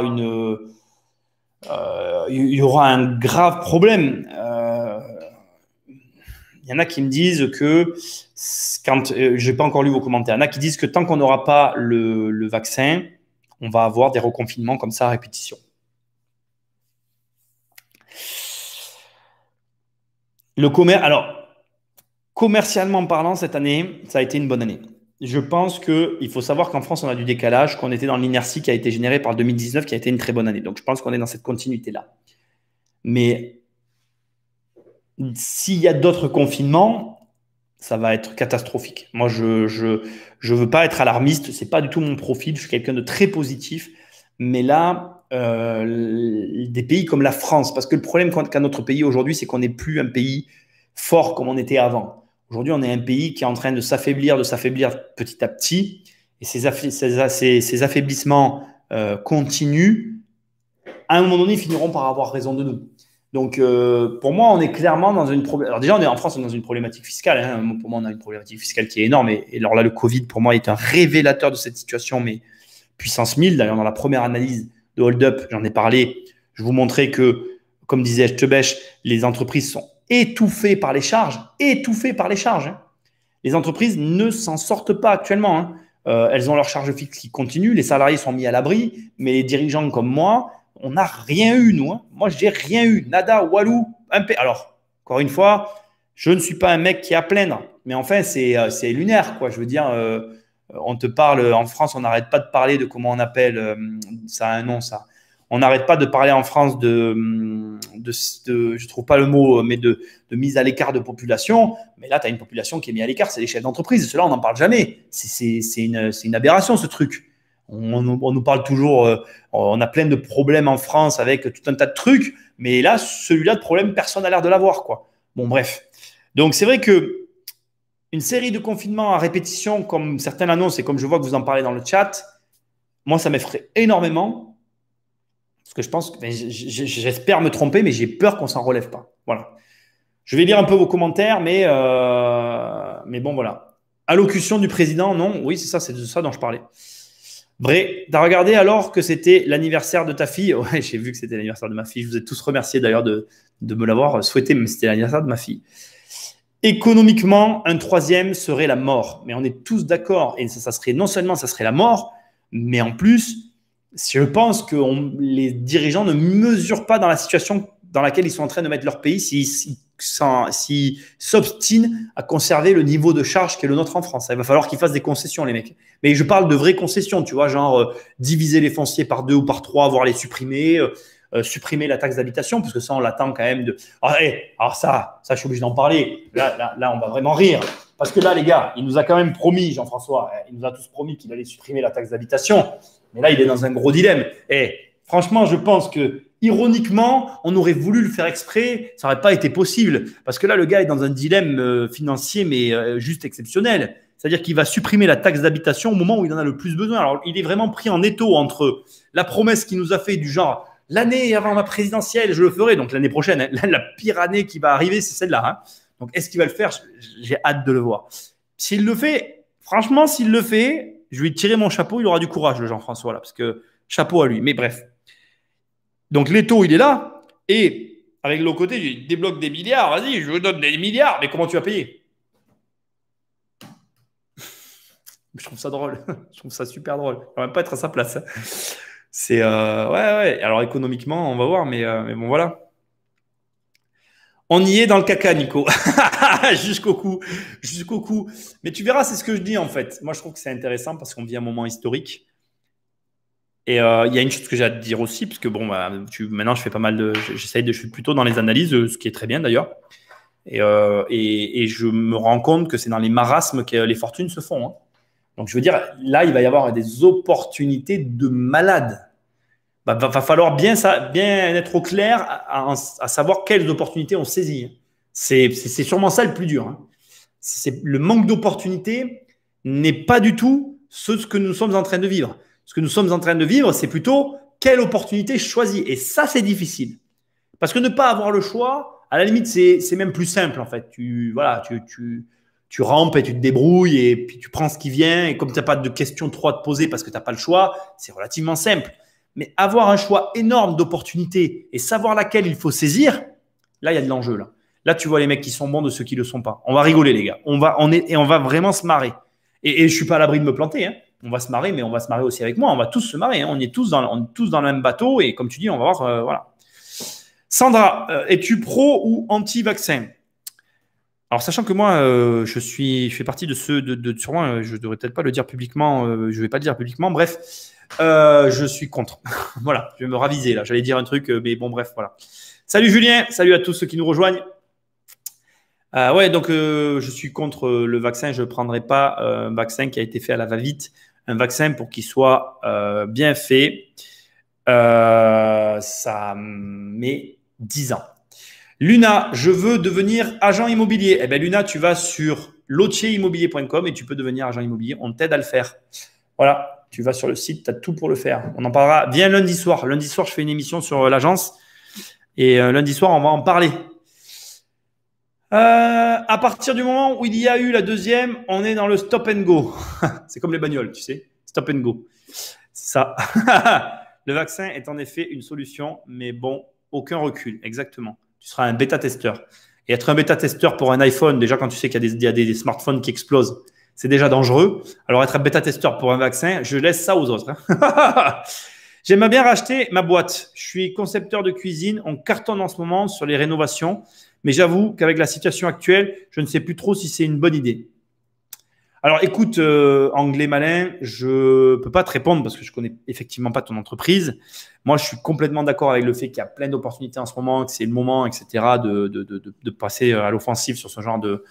un grave problème. Il y en a qui me disent que, je n'ai pas encore lu vos commentaires, il y en a qui disent que tant qu'on n'aura pas le vaccin, on va avoir des reconfinements comme ça à répétition. Alors, commercialement parlant, cette année, ça a été une bonne année. Je pense qu'il faut savoir qu'en France, on a du décalage, qu'on était dans l'inertie qui a été générée par 2019, qui a été une très bonne année. Donc, je pense qu'on est dans cette continuité-là. Mais s'il y a d'autres confinements, ça va être catastrophique. Moi, je veux pas être alarmiste, c'est pas du tout mon profil, je suis quelqu'un de très positif. Mais là, des pays comme la France, parce que le problème qu'a notre pays aujourd'hui, c'est qu'on n'est plus un pays fort comme on était avant. Aujourd'hui, on est un pays qui est en train de s'affaiblir petit à petit. Et ces affaiblissements continuent. À un moment donné, ils finiront par avoir raison de nous. Donc, pour moi, on est clairement dans une problématique. Alors déjà, on est en France, on est dans une problématique fiscale. Hein. Pour moi, on a une problématique fiscale qui est énorme. Et alors là, le Covid, pour moi, est un révélateur de cette situation, mais puissance 1000. D'ailleurs, dans la première analyse de Hold Up, j'en ai parlé. Je vous montrais que, comme disait Echtebech, les entreprises sont étouffées par les charges. Étouffées par les charges. Hein. Les entreprises ne s'en sortent pas actuellement. Hein. Elles ont leurs charges fixes qui continuent. Les salariés sont mis à l'abri. Mais les dirigeants comme moi, on n'a rien eu, nous. Hein. Moi, j'ai rien eu. Nada, walou. Alors, encore une fois, je ne suis pas un mec qui a à plaindre. Mais enfin, c'est lunaire, quoi. Je veux dire, on te parle, en France, on n'arrête pas de parler de comment on appelle, ça a un nom, ça. On n'arrête pas de parler en France je trouve pas le mot, mais de mise à l'écart de population. Mais là, tu as une population qui est mise à l'écart, c'est les chefs d'entreprise. Cela, on n'en parle jamais. C'est une aberration, ce truc. On nous parle toujours, on a plein de problèmes en France avec tout un tas de trucs, mais là, celui-là de problème, personne n'a l'air de l'avoir, quoi. Bon, bref. Donc, c'est vrai que une série de confinements à répétition, comme certains l'annoncent et comme je vois que vous en parlez dans le chat, moi, ça m'effraie énormément. Parce que je pense, j'espère me tromper, mais j'ai peur qu'on s'en relève pas. Voilà. Je vais lire un peu vos commentaires, mais bon, voilà. Allocution du président, non? Oui, c'est ça, c'est de ça dont je parlais. Vrai, t'as regardé alors que c'était l'anniversaire de ta fille? Ouais, j'ai vu que c'était l'anniversaire de ma fille. Je vous ai tous remercié d'ailleurs de me l'avoir souhaité, mais c'était l'anniversaire de ma fille. Économiquement, un troisième serait la mort. Mais on est tous d'accord. Et ça serait non seulement ça serait la mort, mais en plus, je pense que les dirigeants ne mesurent pas dans la situation dans laquelle ils sont en train de mettre leur pays s'ils s'obstinent à conserver le niveau de charge qui est le nôtre en France. Il va falloir qu'ils fassent des concessions, les mecs. Mais je parle de vraies concessions, tu vois, genre diviser les fonciers par 2 ou par 3, voire les supprimer, supprimer la taxe d'habitation, parce que ça, on l'attend quand même de… Alors ça, je suis obligé d'en parler. Là, on va vraiment rire. Parce que là, les gars, il nous a quand même promis, Jean-François, il nous a tous promis qu'il allait supprimer la taxe d'habitation. Mais là, il est dans un gros dilemme. Franchement, je pense que ironiquement, on aurait voulu le faire exprès, ça n'aurait pas été possible. Parce que là, le gars est dans un dilemme financier, mais juste exceptionnel. C'est-à-dire qu'il va supprimer la taxe d'habitation au moment où il en a le plus besoin. Alors, il est vraiment pris en étau entre la promesse qu'il nous a fait du genre l'année avant ma présidentielle, je le ferai. Donc, l'année prochaine, hein, la pire année qui va arriver, c'est celle-là. Hein. Donc, est-ce qu'il va le faire? J'ai hâte de le voir. S'il le fait, franchement, s'il le fait, je vais lui tirer mon chapeau. Il aura du courage, le Jean-François, là, parce que chapeau à lui. Mais bref. Donc, l'étau, il est là. Et avec l'autre côté, il débloque des milliards. Vas-y, je vous donne des milliards. Mais comment tu vas payer? Je trouve ça drôle. Je trouve ça super drôle. On va même pas être à sa place. C'est ouais. Alors économiquement, on va voir, mais bon voilà. On y est dans le caca, Nico. Jusqu'au cou. Mais tu verras, c'est ce que je dis en fait. Moi, je trouve que c'est intéressant parce qu'on vit un moment historique. Et il y a une chose que j'ai à te dire aussi, parce que bon, maintenant, je fais pas mal de, je suis plutôt dans les analyses, ce qui est très bien d'ailleurs. Et je me rends compte que c'est dans les marasmes que les fortunes se font. Hein. Donc, je veux dire, là, il va y avoir des opportunités de malades. Va falloir bien être au clair à savoir quelles opportunités on saisit. C'est sûrement ça le plus dur. Hein. Le manque d'opportunités n'est pas du tout ce que nous sommes en train de vivre. Ce que nous sommes en train de vivre, c'est plutôt quelle opportunité je choisis. Et ça, c'est difficile. Parce que ne pas avoir le choix, à la limite, c'est même plus simple en fait. Tu rampes et tu te débrouilles et puis tu prends ce qui vient. Et comme tu n'as pas de questions trop à te poser parce que tu n'as pas le choix, c'est relativement simple. Mais avoir un choix énorme d'opportunités et savoir laquelle il faut saisir, là, il y a de l'enjeu. Là, tu vois les mecs qui sont bons de ceux qui ne le sont pas. On va rigoler, les gars. On va vraiment se marrer. Et je ne suis pas à l'abri de me planter. Hein. On va se marrer, mais on va se marrer aussi avec moi. On va tous se marrer. Hein. On est tous dans le même bateau. Et comme tu dis, on va voir. Voilà. Sandra, es-tu pro ou anti-vaccin? Alors, sachant que moi, je fais partie de ceux sûrement, je ne devrais peut-être pas le dire publiquement. Je ne vais pas le dire publiquement. Bref, je suis contre. Voilà, je vais me raviser là. J'allais dire un truc, mais bon, bref, voilà. Salut Julien, salut à tous ceux qui nous rejoignent. Ouais, donc je suis contre le vaccin. Je ne prendrai pas un vaccin qui a été fait à la va-vite. Un vaccin pour qu'il soit bien fait, ça met 10 ans. Luna, je veux devenir agent immobilier. Eh bien, Luna, tu vas sur lottierimmobilier.com et tu peux devenir agent immobilier. On t'aide à le faire. Voilà, tu vas sur le site, tu as tout pour le faire. On en parlera. Viens lundi soir. Lundi soir, je fais une émission sur l'agence Et lundi soir, on va en parler. À partir du moment où il y a eu la deuxième, on est dans le stop and go. C'est comme les bagnoles, tu sais. Stop and go. C'est ça. Le vaccin est en effet une solution, mais bon, aucun recul. Exactement. Tu seras un bêta-testeur. Et être un bêta-testeur pour un iPhone, déjà quand tu sais qu'il y a des smartphones qui explosent, c'est déjà dangereux. Alors être un bêta-testeur pour un vaccin, je laisse ça aux autres. Hein. J'aimerais bien racheter ma boîte. Je suis concepteur de cuisine. On cartonne en ce moment sur les rénovations. Mais j'avoue qu'avec la situation actuelle, je ne sais plus trop si c'est une bonne idée. Alors écoute, anglais malin, je ne peux pas te répondre parce que je ne connais effectivement pas ton entreprise. Moi, je suis complètement d'accord avec le fait qu'il y a plein d'opportunités en ce moment, que c'est le moment, etc., de passer à l'offensive sur ce genre de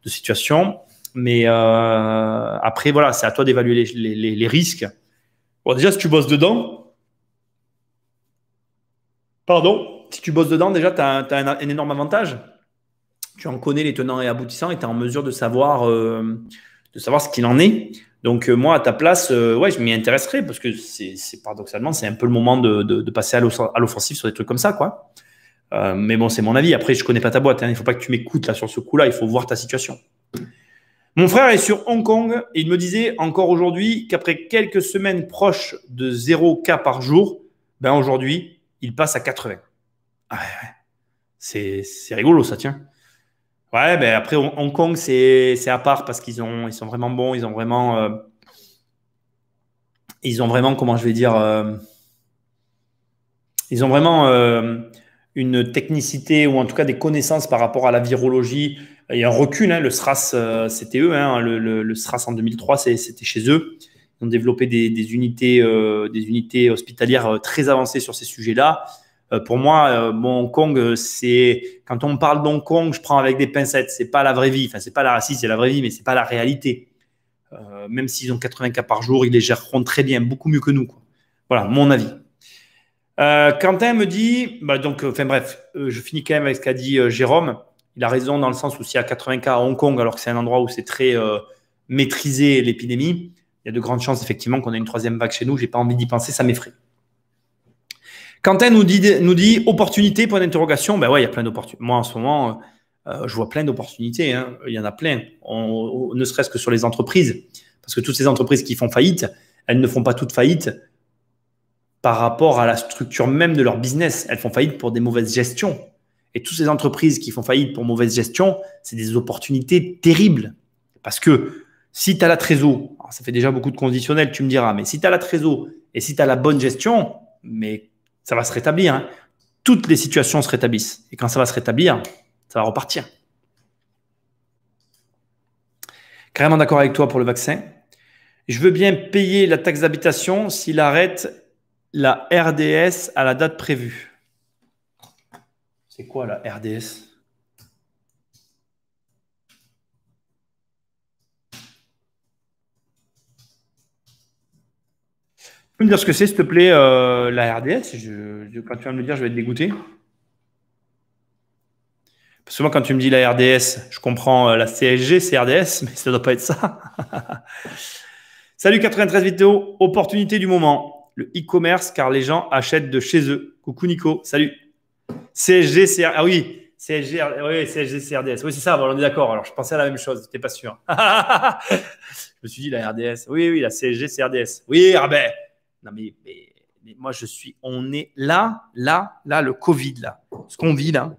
situation. Mais après, voilà, c'est à toi d'évaluer les risques. Bon, déjà, si tu bosses dedans, si tu bosses dedans, déjà, tu as un énorme avantage. Tu en connais les tenants et aboutissants et tu es en mesure de savoir ce qu'il en est. Donc, moi, à ta place, ouais, je m'y intéresserais parce que paradoxalement, c'est un peu le moment de passer à l'offensive sur des trucs comme ça, quoi. Mais bon, c'est mon avis. Après, je ne connais pas ta boîte. Hein. Il ne faut pas que tu m'écoutes là sur ce coup-là. Il faut voir ta situation. Mon frère est sur Hong Kong et il me disait encore aujourd'hui qu'après quelques semaines proches de 0 cas par jour, ben aujourd'hui, il passe à 80. Ah ouais. C'est rigolo, ça, tiens. Ouais, ben après, Hong Kong, c'est à part parce ils sont vraiment bons. Ils ont vraiment, comment je vais dire, ils ont vraiment une technicité ou en tout cas des connaissances par rapport à la virologie. Il y a un recul, hein, le SRAS, c'était eux, hein, le SRAS en 2003, c'était chez eux. Ils ont développé des unités hospitalières très avancées sur ces sujets-là. Pour moi, Hong Kong, c'est quand on parle d'Hong Kong, je prends avec des pincettes. C'est pas la vraie vie. Enfin, c'est pas la raciste, c'est la vraie vie, mais c'est pas la réalité. Même s'ils ont 80 cas par jour, ils les géreront très bien, beaucoup mieux que nous, quoi. Voilà, mon avis. Quentin me dit, je finis quand même avec ce qu'a dit Jérôme. Il a raison dans le sens où s'il y a 80 cas à Hong Kong, alors que c'est un endroit où c'est très maîtrisé l'épidémie, il y a de grandes chances effectivement qu'on ait une troisième vague chez nous. J'ai pas envie d'y penser, ça m'effraie. Quentin nous dit opportunité, point d'interrogation. Ben ouais, il y a plein d'opportunités. Moi, en ce moment, je vois plein d'opportunités. Hein. Il y en a plein, ne serait-ce que sur les entreprises. Parce que toutes ces entreprises qui font faillite, elles ne font pas toutes faillite par rapport à la structure même de leur business. Elles font faillite pour des mauvaises gestions. Et toutes ces entreprises qui font faillite pour mauvaise gestion, c'est des opportunités terribles. Parce que si tu as la trésor, ça fait déjà beaucoup de conditionnels, tu me diras, mais si tu as la trésor et si tu as la bonne gestion, mais ça va se rétablir. Hein. Toutes les situations se rétablissent. Et quand ça va se rétablir, ça va repartir. Carrément d'accord avec toi pour le vaccin. Je veux bien payer la taxe d'habitation s'il arrête la RDS à la date prévue. C'est quoi la RDS? Tu peux me dire ce que c'est, s'il te plaît, la RDS? Quand tu vas me le dire, je vais être dégoûté. Parce que moi, quand tu me dis la RDS, je comprends la CSG, c'est RDS, mais ça ne doit pas être ça. Salut 93 vidéo, opportunité du moment. Le e-commerce, car les gens achètent de chez eux. Coucou Nico, salut. CSG, CRDS. Ah oui, CSG, oui, CSG, CRDS. Oui, c'est ça, on est d'accord. Alors, je pensais à la même chose, je n'étais pas sûr. Je me suis dit la RDS. Oui, la CSG, CRDS. Oui, ah ben. Non, mais moi, on est là, le Covid, là. Ce qu'on vit là,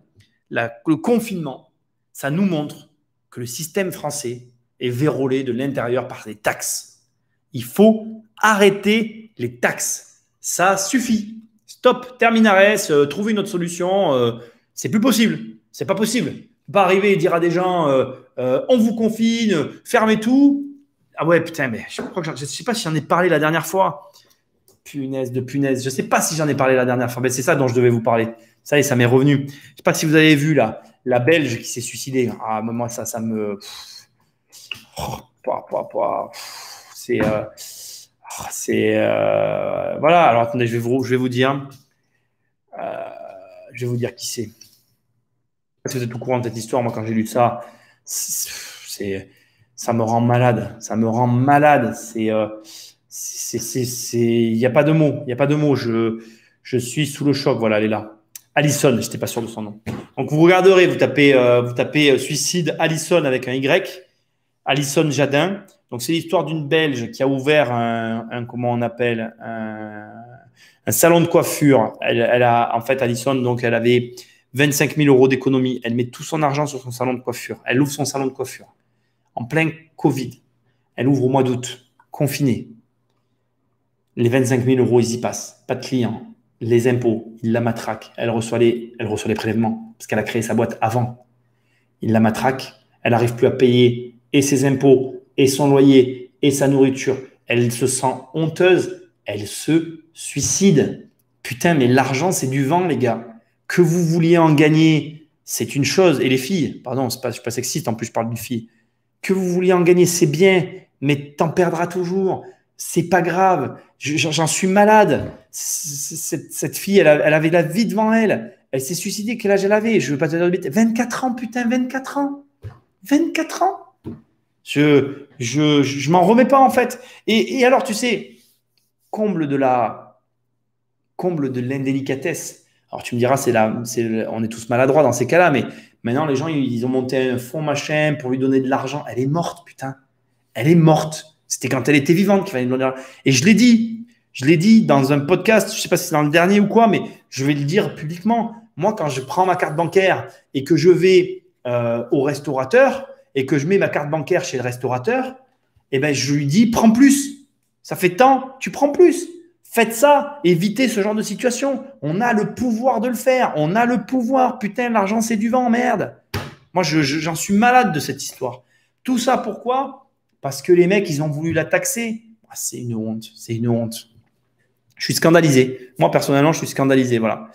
le confinement, ça nous montre que le système français est vérolé de l'intérieur par des taxes. Il faut arrêter les taxes. Ça suffit. Stop, terminares, trouver une autre solution. C'est plus possible. C'est pas possible. Pas arriver et dire à des gens on vous confine, fermez tout. Ah ouais, putain, mais je sais pas si j'en ai parlé la dernière fois. Punaise de punaise. Je sais pas si j'en ai parlé la dernière fois. Mais c'est ça dont je devais vous parler. Ça y est, ça m'est revenu. Je sais pas si vous avez vu là, la Belge qui s'est suicidée. Ah, moi, ça me. Voilà. Alors attendez, je vais vous dire. Je vais vous dire qui c'est. Si vous êtes au courant de cette histoire, moi quand j'ai lu ça, ça me rend malade. Ça me rend malade. Il n'y a pas de mots. Il n'y a pas de mots. Je suis sous le choc. Voilà, elle est là. Alison, je n'étais pas sûr de son nom. Donc, vous regarderez, vous tapez suicide Alison avec un Y, Alison Jadin. Donc, c'est l'histoire d'une Belge qui a ouvert comment on appelle, un salon de coiffure. En fait, Alison, donc, elle avait 25 000 euros d'économie. Elle met tout son argent sur son salon de coiffure. Elle ouvre son salon de coiffure en plein Covid. Elle ouvre au mois d'août, confinée. Les 25 000 euros, ils y passent. Pas de clients. Les impôts, ils la matraquent. Elle reçoit les prélèvements parce qu'elle a créé sa boîte avant. Ils la matraquent. Elle n'arrive plus à payer et ses impôts, et son loyer, et sa nourriture. Elle se sent honteuse. Elle se suicide. Putain, mais l'argent, c'est du vent, les gars. Que vous vouliez en gagner, c'est une chose. Et les filles, pardon, je ne suis pas sexiste, en plus, je parle d'une fille. Que vous vouliez en gagner, c'est bien, mais t'en perdras toujours. C'est pas grave. J'en suis malade. Cette fille, elle avait la vie devant elle. Elle s'est suicidée. Quel âge elle avait? Je veux pas te dire de bêtises. 24 ans, putain, 24 ans. 24 ans. Je m'en remets pas, en fait. Et alors, tu sais, comble de l'indélicatesse. Alors, tu me diras, on est tous maladroits dans ces cas-là, mais maintenant, les gens, ils ont monté un fonds machin pour lui donner de l'argent. Elle est morte, putain. Elle est morte. C'était quand elle était vivante qu'il fallait lui donner de l'argent. Et je l'ai dit dans un podcast, je ne sais pas si c'est dans le dernier ou quoi, mais je vais le dire publiquement. Moi, quand je prends ma carte bancaire et que je vais au restaurateur et que je mets ma carte bancaire chez le restaurateur, eh ben, je lui dis, prends plus. Ça fait tant, tu prends plus. Faites ça, évitez ce genre de situation. On a le pouvoir de le faire. On a le pouvoir. Putain, l'argent, c'est du vent, merde. Moi, j'en suis malade de cette histoire. Tout ça, pourquoi? Parce que les mecs, ils ont voulu la taxer. Ah, c'est une honte. C'est une honte. Je suis scandalisé. Moi, personnellement, je suis scandalisé. Voilà.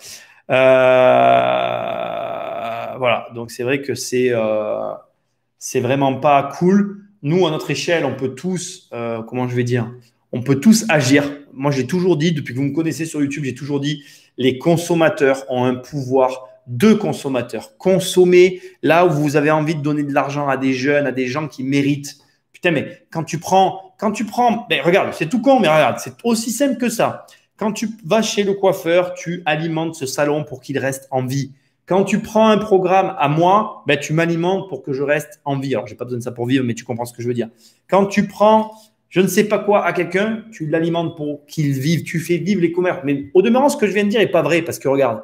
Voilà. Donc, c'est vrai que c'est vraiment pas cool. Nous, à notre échelle, on peut tous, comment je vais dire, on peut tous agir. Moi, j'ai toujours dit, depuis que vous me connaissez sur YouTube, j'ai toujours dit, les consommateurs ont un pouvoir de consommateurs. Consommez là où vous avez envie de donner de l'argent à des jeunes, à des gens qui méritent. Putain, mais quand tu prends, mais regarde, c'est tout con, mais regarde, c'est aussi simple que ça. Quand tu vas chez le coiffeur, tu alimentes ce salon pour qu'il reste en vie. Quand tu prends un programme à moi, ben, tu m'alimentes pour que je reste en vie. Alors, je n'ai pas besoin de ça pour vivre, mais tu comprends ce que je veux dire. Quand tu prends je ne sais pas quoi à quelqu'un, tu l'alimentes pour qu'il vive, tu fais vivre les commerces. Mais au demeurant, ce que je viens de dire n'est pas vrai parce que regarde,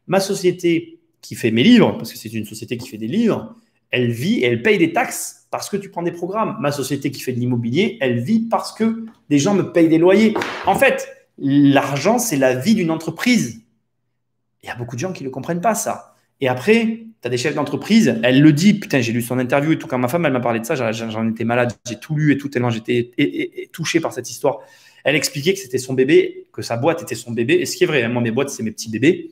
ma société qui fait mes livres, parce que c'est une société qui fait des livres, elle vit et elle paye des taxes parce que tu prends des programmes. Ma société qui fait de l'immobilier, elle vit parce que des gens me payent des loyers. En fait, l'argent, c'est la vie d'une entreprise. Il y a beaucoup de gens qui ne le comprennent pas, ça. Et après, tu as des chefs d'entreprise, elle le dit, putain, j'ai lu son interview et tout. Quand ma femme, elle m'a parlé de ça, j'en étais malade, j'ai tout lu et tout, tellement j'étais touché par cette histoire. Elle expliquait que c'était son bébé, que sa boîte était son bébé. Et ce qui est vrai, hein, moi, mes boîtes, c'est mes petits bébés.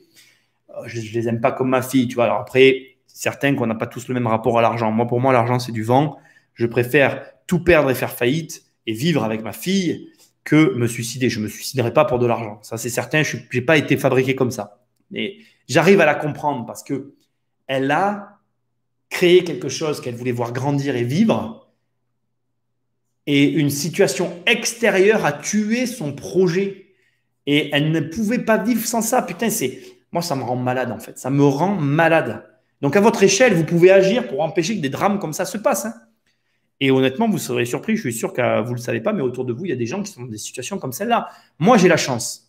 Je ne les aime pas comme ma fille, tu vois. Alors après, certains qu'on n'a pas tous le même rapport à l'argent. Moi, pour moi, l'argent, c'est du vent. Je préfère tout perdre et faire faillite et vivre avec ma fille que me suicider. Je ne me suiciderai pas pour de l'argent. Ça, c'est certain. Je n'ai pas été fabriqué comme ça. Mais j'arrive à la comprendre parce qu'elle a créé quelque chose qu'elle voulait voir grandir et vivre. Et une situation extérieure a tué son projet. Et elle ne pouvait pas vivre sans ça. Putain, moi, ça me rend malade en fait. Ça me rend malade. Donc, à votre échelle, vous pouvez agir pour empêcher que des drames comme ça se passent. Hein. Et honnêtement, vous serez surpris. Je suis sûr que vous ne le savez pas, mais autour de vous, il y a des gens qui sont dans des situations comme celle-là. Moi, j'ai la chance.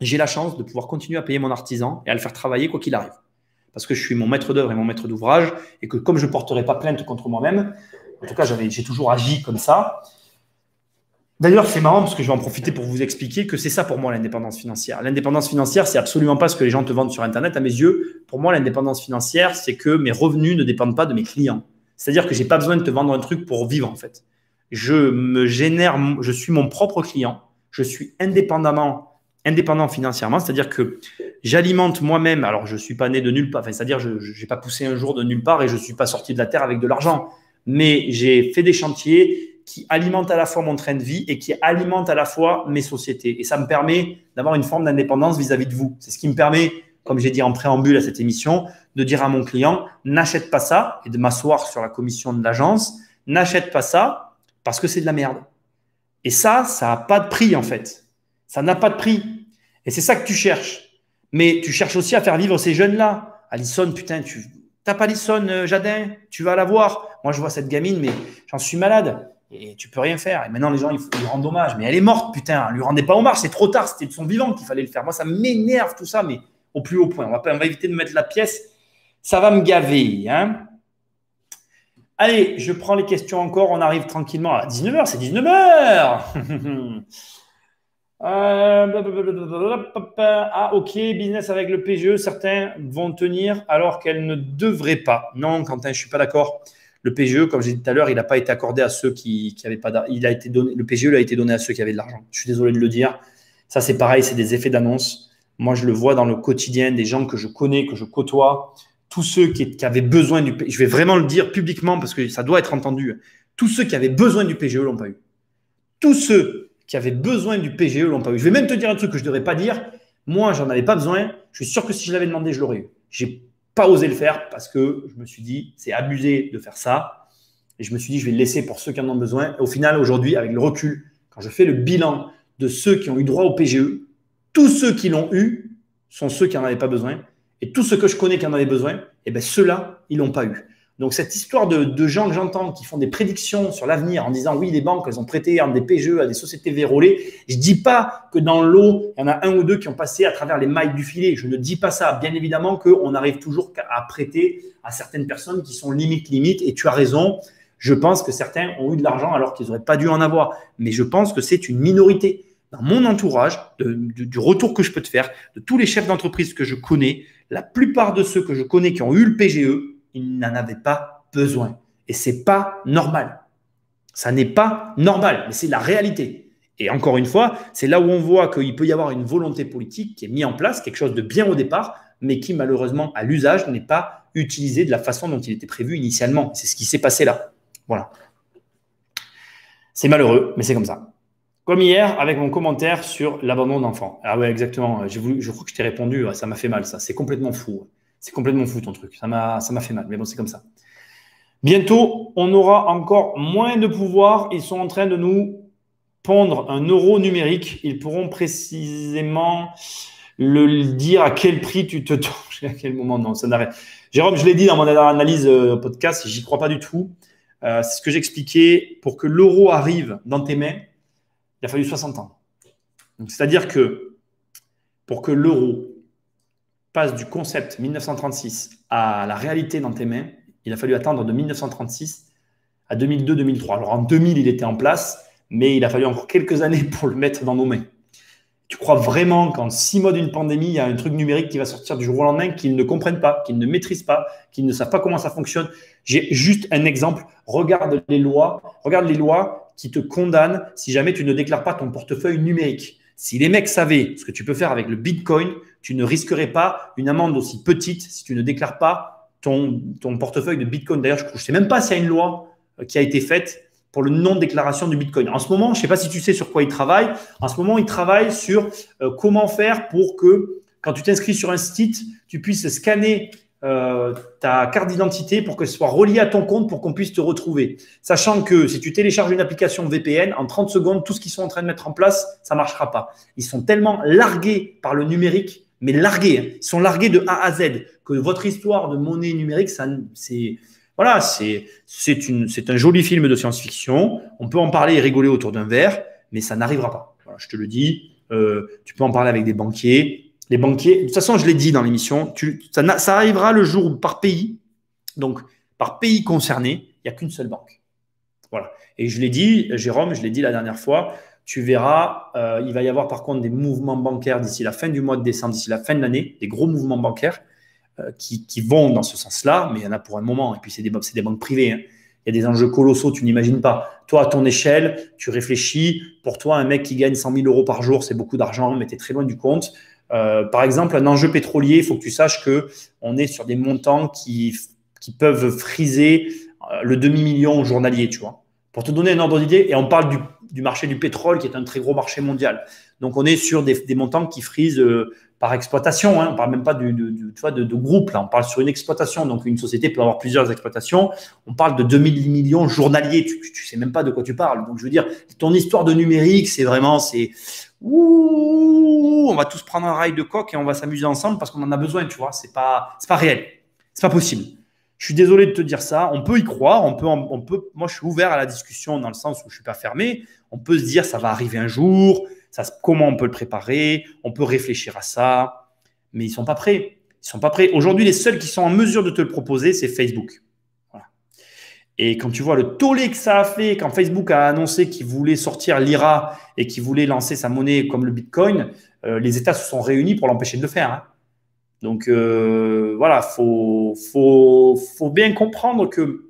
J'ai la chance de pouvoir continuer à payer mon artisan et à le faire travailler quoi qu'il arrive. Parce que je suis mon maître d'œuvre et mon maître d'ouvrage et que comme je ne porterai pas plainte contre moi-même, en tout cas, j'ai toujours agi comme ça. D'ailleurs, c'est marrant parce que je vais en profiter pour vous expliquer que c'est ça pour moi l'indépendance financière. L'indépendance financière, c'est absolument pas ce que les gens te vendent sur Internet. À mes yeux, pour moi, l'indépendance financière, c'est que mes revenus ne dépendent pas de mes clients. C'est-à-dire que je n'ai pas besoin de te vendre un truc pour vivre en fait. Je suis mon propre client. Je suis indépendant financièrement, c'est-à-dire que j'alimente moi-même, alors je ne suis pas né de nulle part, c'est-à-dire je n'ai pas poussé un jour de nulle part et je ne suis pas sorti de la terre avec de l'argent, mais j'ai fait des chantiers qui alimentent à la fois mon train de vie et qui alimentent à la fois mes sociétés. Et ça me permet d'avoir une forme d'indépendance vis-à-vis de vous. C'est ce qui me permet, comme j'ai dit en préambule à cette émission, de dire à mon client, n'achète pas ça, et de m'asseoir sur la commission de l'agence, n'achète pas ça parce que c'est de la merde. Et ça n'a pas de prix en fait. Ça n'a pas de prix. Et c'est ça que tu cherches. Mais tu cherches aussi à faire vivre ces jeunes-là. Alison, putain, tu tapes Alison Jadin, tu vas la voir. Moi, je vois cette gamine, mais j'en suis malade. Et tu peux rien faire. Et maintenant, les gens, ils lui rendent hommage. Mais elle est morte, putain. Lui rendez pas hommage, c'est trop tard. C'était de son vivant qu'il fallait le faire. Moi, ça m'énerve tout ça, mais au plus haut point. On va éviter de mettre la pièce. Ça va me gaver. Hein. Allez, je prends les questions encore. On arrive tranquillement à 19h. C'est 19h. Ah, ok, business avec le PGE. Certains vont tenir alors qu'elles ne devraient pas. Non, Quentin, je ne suis pas d'accord. Le PGE, comme j'ai dit tout à l'heure, il n'a pas été accordé à ceux qui n'avaient pas d'argent. Le PGE a été donné à ceux qui avaient de l'argent. Je suis désolé de le dire. Ça, c'est pareil, c'est des effets d'annonce. Moi, je le vois dans le quotidien des gens que je connais, que je côtoie. Tous ceux qui avaient besoin du PGE, je vais vraiment le dire publiquement parce que ça doit être entendu. Tous ceux qui avaient besoin du PGE ne l'ont pas eu. Tous ceux qui avaient besoin du PGE ne l'ont pas eu. Je vais même te dire un truc que je ne devrais pas dire. Moi, j'en avais pas besoin. Je suis sûr que si je l'avais demandé, je l'aurais eu. J'ai pas osé le faire parce que je me suis dit, c'est abusé de faire ça. Et je me suis dit, je vais le laisser pour ceux qui en ont besoin. Et au final, aujourd'hui, avec le recul, quand je fais le bilan de ceux qui ont eu droit au PGE, tous ceux qui l'ont eu sont ceux qui n'en avaient pas besoin. Et tous ceux que je connais qui en avaient besoin, eh ben, ceux-là, ils ne l'ont pas eu. Donc, cette histoire de gens que j'entends qui font des prédictions sur l'avenir en disant oui, les banques, elles ont prêté des PGE à des sociétés vérolées. Je ne dis pas que dans l'eau, il y en a un ou deux qui ont passé à travers les mailles du filet. Je ne dis pas ça. Bien évidemment qu'on arrive toujours à prêter à certaines personnes qui sont limite. Et tu as raison. Je pense que certains ont eu de l'argent alors qu'ils n'auraient pas dû en avoir. Mais je pense que c'est une minorité. Dans mon entourage, du retour que je peux te faire, de tous les chefs d'entreprise que je connais, la plupart de ceux que je connais qui ont eu le PGE, ils n'en avaient pas besoin. Et ce n'est pas normal. Ça n'est pas normal, mais c'est la réalité. Et encore une fois, c'est là où on voit qu'il peut y avoir une volonté politique qui est mise en place, quelque chose de bien au départ, mais qui malheureusement, à l'usage, n'est pas utilisé de la façon dont il était prévu initialement. C'est ce qui s'est passé là. Voilà. C'est malheureux, mais c'est comme ça. Comme hier, avec mon commentaire sur l'abandon d'enfants. Ah ouais, exactement. Je crois que je t'ai répondu. Ça m'a fait mal, ça. C'est complètement fou. C'est complètement fou ton truc. Ça m'a fait mal, mais bon, c'est comme ça. Bientôt, on aura encore moins de pouvoir. Ils sont en train de nous pondre un euro numérique. Ils pourront précisément le dire à quel prix tu te torches, à quel moment. Non, ça n'arrête. Jérôme, je l'ai dit dans mon analyse podcast, j'y crois pas du tout. C'est ce que j'expliquais. Pour que l'euro arrive dans tes mains, il a fallu 60 ans. C'est-à-dire que pour que l'euro passe du concept 1936 à la réalité dans tes mains, il a fallu attendre de 1936 à 2002-2003. Alors en 2000, il était en place, mais il a fallu encore quelques années pour le mettre dans nos mains. Tu crois vraiment qu'en 6 mois d'une pandémie, il y a un truc numérique qui va sortir du jour au lendemain qu'ils ne comprennent pas, qu'ils ne maîtrisent pas, qu'ils ne savent pas comment ça fonctionne? J'ai juste un exemple. Regarde les lois qui te condamnent si jamais tu ne déclares pas ton portefeuille numérique. Si les mecs savaient ce que tu peux faire avec le Bitcoin, tu ne risquerais pas une amende aussi petite si tu ne déclares pas ton portefeuille de Bitcoin. D'ailleurs, je ne sais même pas s'il y a une loi qui a été faite pour le non-déclaration du Bitcoin. En ce moment, je ne sais pas si tu sais sur quoi ils travaillent. En ce moment, ils travaillent sur comment faire pour que, quand tu t'inscris sur un site, tu puisses scanner ta carte d'identité pour que ce soit relié à ton compte pour qu'on puisse te retrouver. Sachant que si tu télécharges une application VPN, en 30 secondes, tout ce qu'ils sont en train de mettre en place, ça ne marchera pas. Ils sont tellement largués par le numérique, mais largués, hein. Ils sont largués de A à Z, que votre histoire de monnaie numérique, c'est un joli film de science-fiction. On peut en parler et rigoler autour d'un verre, mais ça n'arrivera pas. Voilà, je te le dis. Tu peux en parler avec des banquiers. Les banquiers, de toute façon, je l'ai dit dans l'émission, ça arrivera le jour où par pays, donc par pays concerné, il n'y a qu'une seule banque. Voilà. Et je l'ai dit, Jérôme, je l'ai dit la dernière fois, tu verras, il va y avoir par contre des mouvements bancaires d'ici la fin du mois de décembre, d'ici la fin de l'année, des gros mouvements bancaires qui vont dans ce sens-là, mais il y en a pour un moment. Et puis, c'est des banques privées, hein. Il y a des enjeux colossaux, tu n'imagines pas. Toi, à ton échelle, tu réfléchis. Pour toi, un mec qui gagne 100 000 euros par jour, c'est beaucoup d'argent, mais tu es très loin du compte. Par exemple, un enjeu pétrolier, il faut que tu saches qu'on est sur des montants qui peuvent friser le demi-million journalier, tu vois. Pour te donner un ordre d'idée, et on parle du marché du pétrole qui est un très gros marché mondial. Donc, on est sur des montants qui frisent par exploitation. Hein. On ne parle même pas de groupe, là. On parle sur une exploitation. Donc, une société peut avoir plusieurs exploitations. On parle de 2000 millions journaliers. Tu ne sais même pas de quoi tu parles. Donc, je veux dire, ton histoire de numérique, c'est vraiment… ouh, on va tous prendre un rail de coq et on va s'amuser ensemble parce qu'on en a besoin, tu vois. C'est pas réel. C'est pas possible. Je suis désolé de te dire ça. On peut y croire. Moi, je suis ouvert à la discussion dans le sens où je suis pas fermé. On peut se dire, ça va arriver un jour. Comment on peut le préparer? On peut réfléchir à ça. Mais ils sont pas prêts. Ils sont pas prêts. Aujourd'hui, les seuls qui sont en mesure de te le proposer, c'est Facebook. Voilà. Et quand tu vois le tollé que ça a fait, quand Facebook a annoncé qu'il voulait sortir l'IRA et qu'il voulait lancer sa monnaie comme le Bitcoin, les États se sont réunis pour l'empêcher de le faire. Hein. Donc voilà, faut bien comprendre que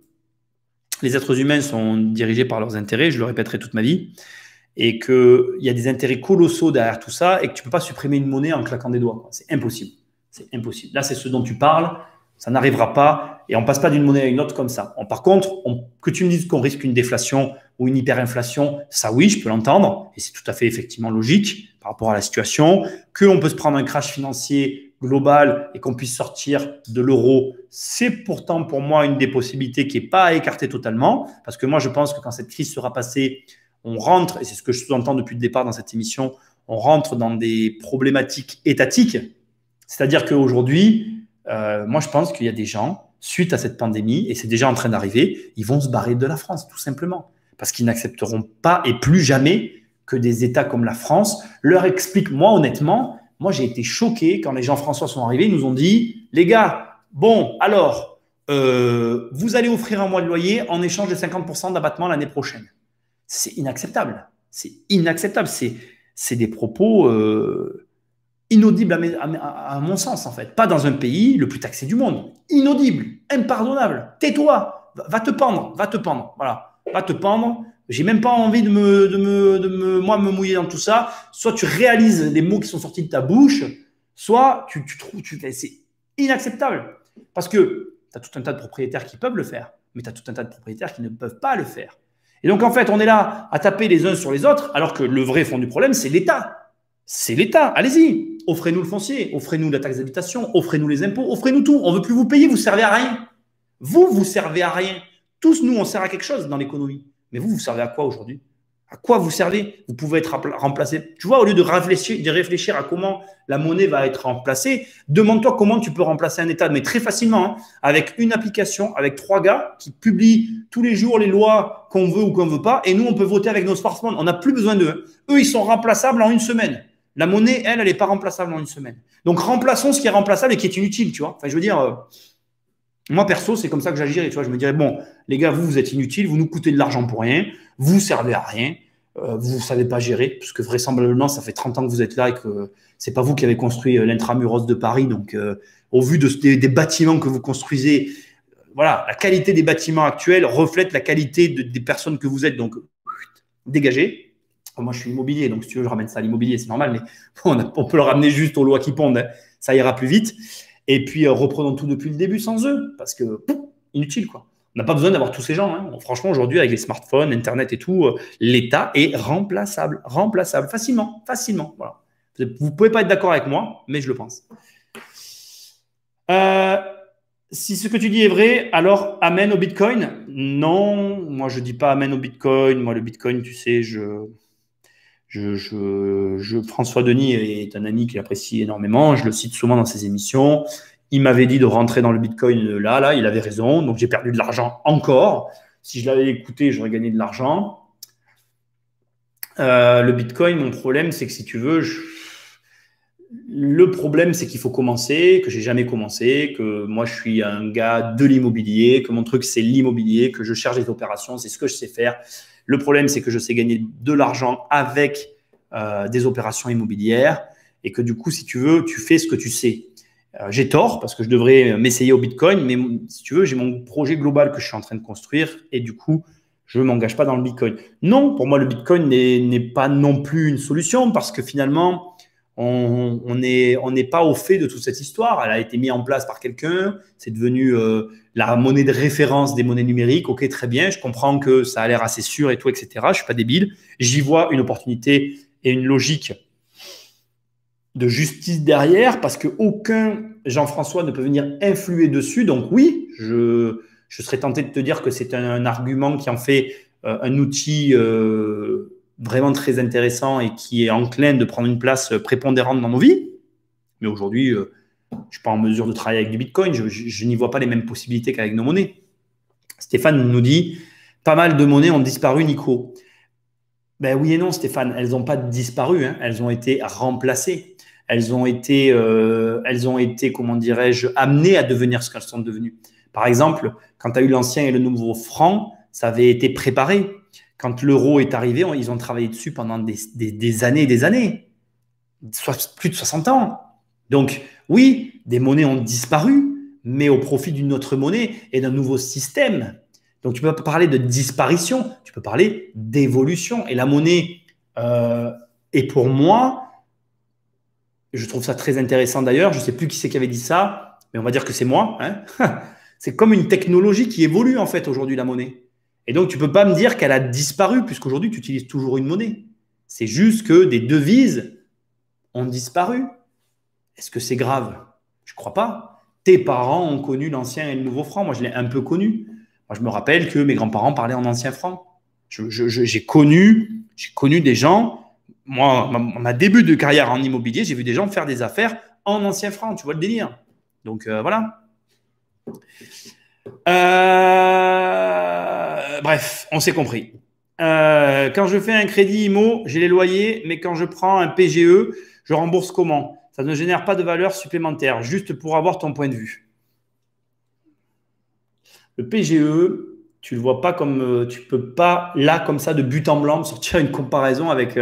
les êtres humains sont dirigés par leurs intérêts, je le répéterai toute ma vie, et qu'il y a des intérêts colossaux derrière tout ça et que tu ne peux pas supprimer une monnaie en claquant des doigts. C'est impossible. C'est impossible. Là, c'est ce dont tu parles, ça n'arrivera pas et on ne passe pas d'une monnaie à une autre comme ça. Par contre, que tu me dises qu'on risque une déflation ou une hyperinflation, ça oui, je peux l'entendre et c'est tout à fait effectivement logique par rapport à la situation. Qu'on peut se prendre un crash financier global et qu'on puisse sortir de l'euro, c'est pourtant pour moi une des possibilités qui n'est pas à écarter totalement parce que moi, je pense que quand cette crise sera passée, on rentre, et c'est ce que je sous-entends depuis le départ dans cette émission, on rentre dans des problématiques étatiques. C'est-à-dire qu'aujourd'hui, moi, je pense qu'il y a des gens, suite à cette pandémie, et c'est déjà en train d'arriver, ils vont se barrer de la France, tout simplement. Parce qu'ils n'accepteront pas, et plus jamais, que des États comme la France leur expliquent. Moi, honnêtement, moi, j'ai été choqué quand les gens François sont arrivés, ils nous ont dit, les gars, bon, alors, vous allez offrir un mois de loyer en échange de 50% d'abattement l'année prochaine. C'est inacceptable. C'est inacceptable. C'est des propos inaudibles à mon sens, en fait. Pas dans un pays le plus taxé du monde. Inaudible, impardonnable. Tais-toi, va te pendre, va te pendre. Voilà, va te pendre. J'ai même pas envie de me mouiller dans tout ça. Soit tu réalises les mots qui sont sortis de ta bouche, soit tu trouves, c'est inacceptable. Parce que tu as tout un tas de propriétaires qui peuvent le faire, mais tu as tout un tas de propriétaires qui ne peuvent pas le faire. Et donc, en fait, on est là à taper les uns sur les autres, alors que le vrai fond du problème, c'est l'État. C'est l'État. Allez-y, offrez-nous le foncier, offrez-nous la taxe d'habitation, offrez-nous les impôts, offrez-nous tout. On ne veut plus vous payer, vous ne servez à rien. Vous servez à rien. Tous, nous, on sert à quelque chose dans l'économie. Mais vous servez à quoi aujourd'hui? À quoi vous servez? Vous pouvez être remplacé. Tu vois, au lieu de réfléchir à comment la monnaie va être remplacée, demande-toi comment tu peux remplacer un État, mais très facilement, hein, avec une application, avec 3 gars qui publient tous les jours les lois qu'on veut ou qu'on ne veut pas, et nous, on peut voter avec nos smartphones. On n'a plus besoin d'eux. Eux, ils sont remplaçables en une semaine. La monnaie, elle n'est pas remplaçable en une semaine. Donc, remplaçons ce qui est remplaçable et qui est inutile, tu vois. Enfin, je veux dire, moi, perso, c'est comme ça que j'agirais. Tu vois, je me dirais, bon, les gars, vous êtes inutiles, vous nous coûtez de l'argent pour rien, vous ne servez à rien, vous ne savez pas gérer, puisque vraisemblablement, ça fait 30 ans que vous êtes là et que ce n'est pas vous qui avez construit l'intramuros de Paris. Donc, au vu des bâtiments que vous construisez, voilà, la qualité des bâtiments actuels reflète la qualité des personnes que vous êtes. Donc, dégagez. Moi, je suis immobilier, donc si tu veux, je ramène ça à l'immobilier, c'est normal, mais on peut le ramener juste aux lois qui pondent, hein, ça ira plus vite. Et puis, reprenons tout depuis le début sans eux, parce que, inutile, quoi. On n'a pas besoin d'avoir tous ces gens. Hein. Franchement, aujourd'hui, avec les smartphones, Internet et tout, l'État est remplaçable, facilement. Voilà. Vous ne pouvez pas être d'accord avec moi, mais je le pense. Si ce que tu dis est vrai, alors amen au Bitcoin? Non, moi, je ne dis pas amen au Bitcoin. Moi, le Bitcoin, tu sais, François Denis est un ami qu'il apprécie énormément. Je le cite souvent dans ses émissions. Il m'avait dit de rentrer dans le Bitcoin là, il avait raison. Donc, j'ai perdu de l'argent encore. Si je l'avais écouté, j'aurais gagné de l'argent. Le Bitcoin, mon problème, c'est que si tu veux, le problème, c'est qu'il faut commencer, que j'ai jamais commencé, que moi, je suis un gars de l'immobilier, que mon truc, c'est l'immobilier, que je cherche des opérations, c'est ce que je sais faire. Le problème, c'est que je sais gagner de l'argent avec des opérations immobilières et que du coup, si tu veux, tu fais ce que tu sais. J'ai tort parce que je devrais m'essayer au Bitcoin, mais si tu veux, j'ai mon projet global que je suis en train de construire et du coup, je ne m'engage pas dans le Bitcoin. Non, pour moi, le Bitcoin n'est pas non plus une solution parce que finalement, on n'est pas au fait de toute cette histoire. Elle a été mise en place par quelqu'un. C'est devenu la monnaie de référence des monnaies numériques. OK, très bien. Je comprends que ça a l'air assez sûr et tout, etc. Je ne suis pas débile. J'y vois une opportunité et une logique de justice derrière parce qu'aucun Jean-François ne peut venir influer dessus. Donc oui, je serais tenté de te dire que c'est un argument qui en fait un outil vraiment très intéressant et qui est enclin de prendre une place prépondérante dans nos vies. Mais aujourd'hui, je ne suis pas en mesure de travailler avec du Bitcoin. Je n'y vois pas les mêmes possibilités qu'avec nos monnaies. Stéphane nous dit, pas mal de monnaies ont disparu, Nico. Ben oui et non, Stéphane. Elles n'ont pas disparu. Hein. Elles ont été remplacées. Elles ont été, comment dirais-je, amenées à devenir ce qu'elles sont devenues. Par exemple, quand tu as eu l'ancien et le nouveau franc, ça avait été préparé. Quand l'euro est arrivé, ils ont travaillé dessus pendant des années et des années. Plus de 60 ans. Donc, oui, des monnaies ont disparu, mais au profit d'une autre monnaie et d'un nouveau système. Donc, tu peux pas parler de disparition, tu peux parler d'évolution. Et la monnaie est pour moi, je trouve ça très intéressant d'ailleurs, je ne sais plus qui c'est qui avait dit ça, mais on va dire que c'est moi. Hein. C'est comme une technologie qui évolue en fait aujourd'hui, la monnaie. Et donc, tu ne peux pas me dire qu'elle a disparu, puisqu'aujourd'hui, tu utilises toujours une monnaie. C'est juste que des devises ont disparu. Est-ce que c'est grave? Je ne crois pas. Tes parents ont connu l'ancien et le nouveau franc. Moi, je l'ai un peu connu. Moi, je me rappelle que mes grands-parents parlaient en ancien franc. J'ai connu des gens. Moi, ma début de carrière en immobilier, j'ai vu des gens faire des affaires en ancien franc. Tu vois le délire. Donc, voilà. Bref, on s'est compris. Quand je fais un crédit IMO, j'ai les loyers, mais quand je prends un PGE, je rembourse comment? Ça ne génère pas de valeur supplémentaire, juste pour avoir ton point de vue. Le PGE, tu le vois pas comme, tu peux pas là comme ça de but en blanc sortir une comparaison avec,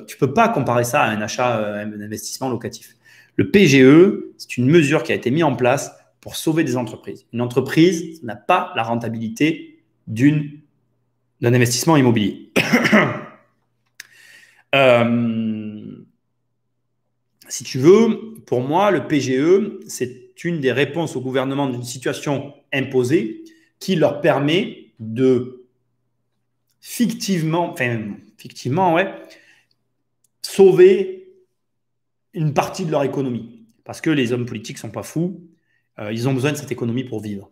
tu peux pas comparer ça à un achat, un investissement locatif. Le PGE, c'est une mesure qui a été mise en place pour sauver des entreprises. Une entreprise n'a pas la rentabilité d'un investissement immobilier. Si tu veux, pour moi, le PGE, c'est une des réponses au gouvernement d'une situation imposée qui leur permet de fictivement, ouais, sauver une partie de leur économie. Parce que les hommes politiques ne sont pas fous, ils ont besoin de cette économie pour vivre.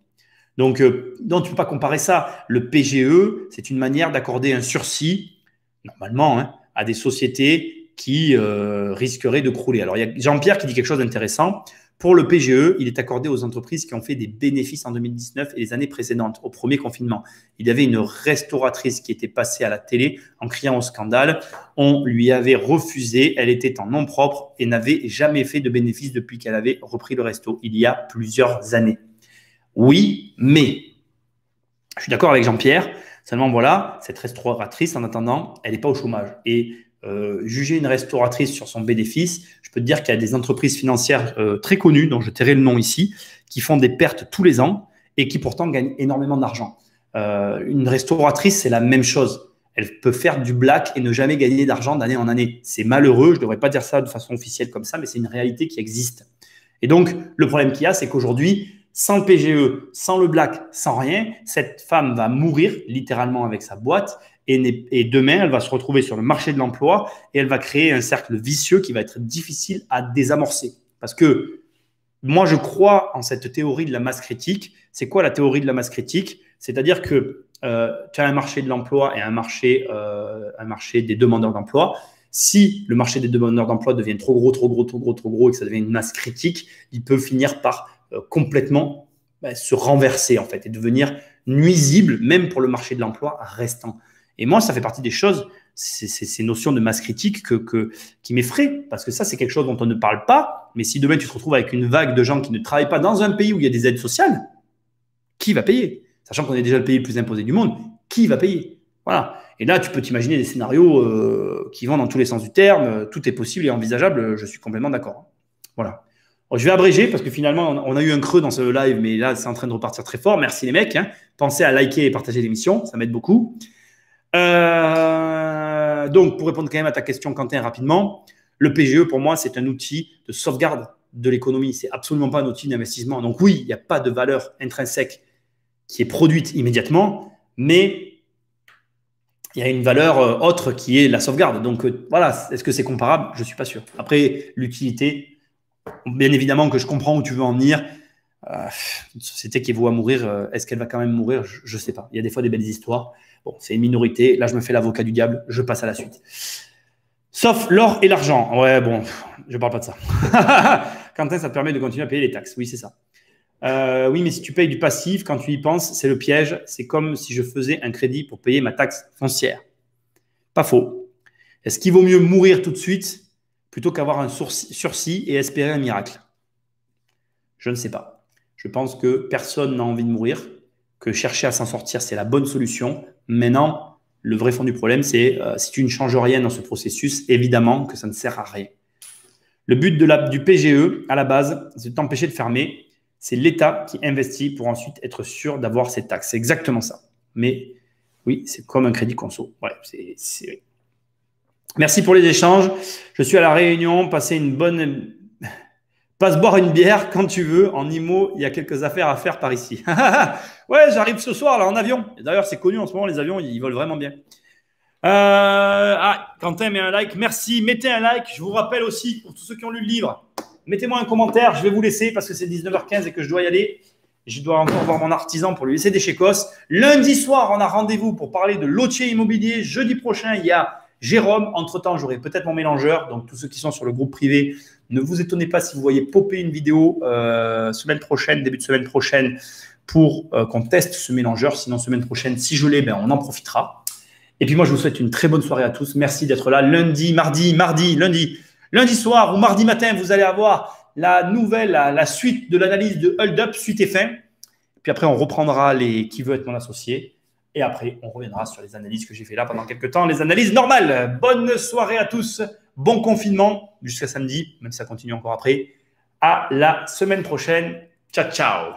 Donc, non, tu ne peux pas comparer ça. Le PGE, c'est une manière d'accorder un sursis, normalement, hein, à des sociétés qui risqueraient de crouler. Alors, il y a Jean-Pierre qui dit quelque chose d'intéressant. Pour le PGE, il est accordé aux entreprises qui ont fait des bénéfices en 2019 et les années précédentes, au premier confinement. Il y avait une restauratrice qui était passée à la télé en criant au scandale. On lui avait refusé, elle était en nom propre et n'avait jamais fait de bénéfices depuis qu'elle avait repris le resto, il y a plusieurs années. Oui, mais je suis d'accord avec Jean-Pierre. Seulement, voilà, cette restauratrice, en attendant, elle n'est pas au chômage. Et juger une restauratrice sur son bénéfice, je peux te dire qu'il y a des entreprises financières très connues, dont je tairai le nom ici, qui font des pertes tous les ans et qui pourtant gagnent énormément d'argent. Une restauratrice, c'est la même chose. Elle peut faire du black et ne jamais gagner d'argent d'année en année. C'est malheureux, je ne devrais pas dire ça de façon officielle comme ça, mais c'est une réalité qui existe. Et donc, le problème qu'il y a, c'est qu'aujourd'hui, sans le PGE, sans le black, sans rien, cette femme va mourir littéralement avec sa boîte et demain, elle va se retrouver sur le marché de l'emploi et elle va créer un cercle vicieux qui va être difficile à désamorcer. Parce que moi, je crois en cette théorie de la masse critique. C'est quoi la théorie de la masse critique? C'est-à-dire que tu as un marché de l'emploi et un marché des demandeurs d'emploi. Si le marché des demandeurs d'emploi devient trop gros et que ça devient une masse critique, il peut finir par complètement se renverser en fait et devenir nuisible même pour le marché de l'emploi restant. Et moi, ça fait partie des choses, ces notions de masse critique qui m'effraient, parce que ça, c'est quelque chose dont on ne parle pas. Mais si demain, tu te retrouves avec une vague de gens qui ne travaillent pas dans un pays où il y a des aides sociales, qui va payer? Sachant qu'on est déjà le pays le plus imposé du monde, qui va payer? Voilà. Et là, tu peux t'imaginer des scénarios qui vont dans tous les sens du terme. Tout est possible et envisageable, je suis complètement d'accord. Voilà. Alors, je vais abréger parce que finalement, on a eu un creux dans ce live, mais là, c'est en train de repartir très fort. Merci les mecs. Hein. Pensez à liker et partager l'émission, ça m'aide beaucoup. Donc, pour répondre quand même à ta question, Quentin, rapidement, le PGE, pour moi, c'est un outil de sauvegarde de l'économie. C'est absolument pas un outil d'investissement. Donc, oui, il n'y a pas de valeur intrinsèque qui est produite immédiatement, mais il y a une valeur autre qui est la sauvegarde. Donc, voilà, est-ce que c'est comparable? Je ne suis pas sûr. Après, l'utilité, bien évidemment que je comprends où tu veux en venir. Une société qui est vouée à mourir, est-ce qu'elle va quand même mourir? Je ne sais pas. Il y a des fois des belles histoires. Bon, c'est une minorité. Là, je me fais l'avocat du diable. Je passe à la suite. Sauf l'or et l'argent. Ouais, bon, je ne parle pas de ça. Quentin, ça te permet de continuer à payer les taxes. Oui, c'est ça. Oui, mais si tu payes du passif, quand tu y penses, c'est le piège. C'est comme si je faisais un crédit pour payer ma taxe foncière. Pas faux. Est-ce qu'il vaut mieux mourir tout de suite plutôt qu'avoir un sursis et espérer un miracle? Je ne sais pas. Je pense que personne n'a envie de mourir, que chercher à s'en sortir, c'est la bonne solution. Maintenant, le vrai fond du problème, c'est si tu ne changes rien dans ce processus, évidemment que ça ne sert à rien. Le but du PGE, à la base, c'est de t'empêcher de fermer. C'est l'État qui investit pour ensuite être sûr d'avoir ses taxes. C'est exactement ça. Mais oui, c'est comme un crédit conso. Ouais, c'est... Merci pour les échanges. Je suis à La Réunion. Passe boire une bière quand tu veux. En IMO, il y a quelques affaires à faire par ici. Ouais, j'arrive ce soir là en avion. D'ailleurs, c'est connu en ce moment, les avions, ils volent vraiment bien. Quentin, mets un like. Merci. Mettez un like. Je vous rappelle aussi, pour tous ceux qui ont lu le livre, mettez-moi un commentaire. Je vais vous laisser parce que c'est 19h15 et que je dois y aller. Je dois encore voir mon artisan pour lui laisser des chécos. Lundi soir, on a rendez-vous pour parler de lotier immobilier. Jeudi prochain, il y a Jérôme. Entre-temps, j'aurai peut-être mon mélangeur. Donc, tous ceux qui sont sur le groupe privé, ne vous étonnez pas si vous voyez popper une vidéo semaine prochaine, début de semaine prochaine, pour qu'on teste ce mélangeur. Sinon, semaine prochaine, si je l'ai, on en profitera. Et puis moi, je vous souhaite une très bonne soirée à tous. Merci d'être là. Lundi soir ou mardi matin, vous allez avoir la suite de l'analyse de Hold Up, suite et fin. Puis après, on reprendra les qui veut être mon associé. Et après, on reviendra sur les analyses que j'ai fait là pendant quelques temps, les analyses normales. Bonne soirée à tous. Bon confinement jusqu'à samedi, même si ça continue encore après. À la semaine prochaine. Ciao, ciao.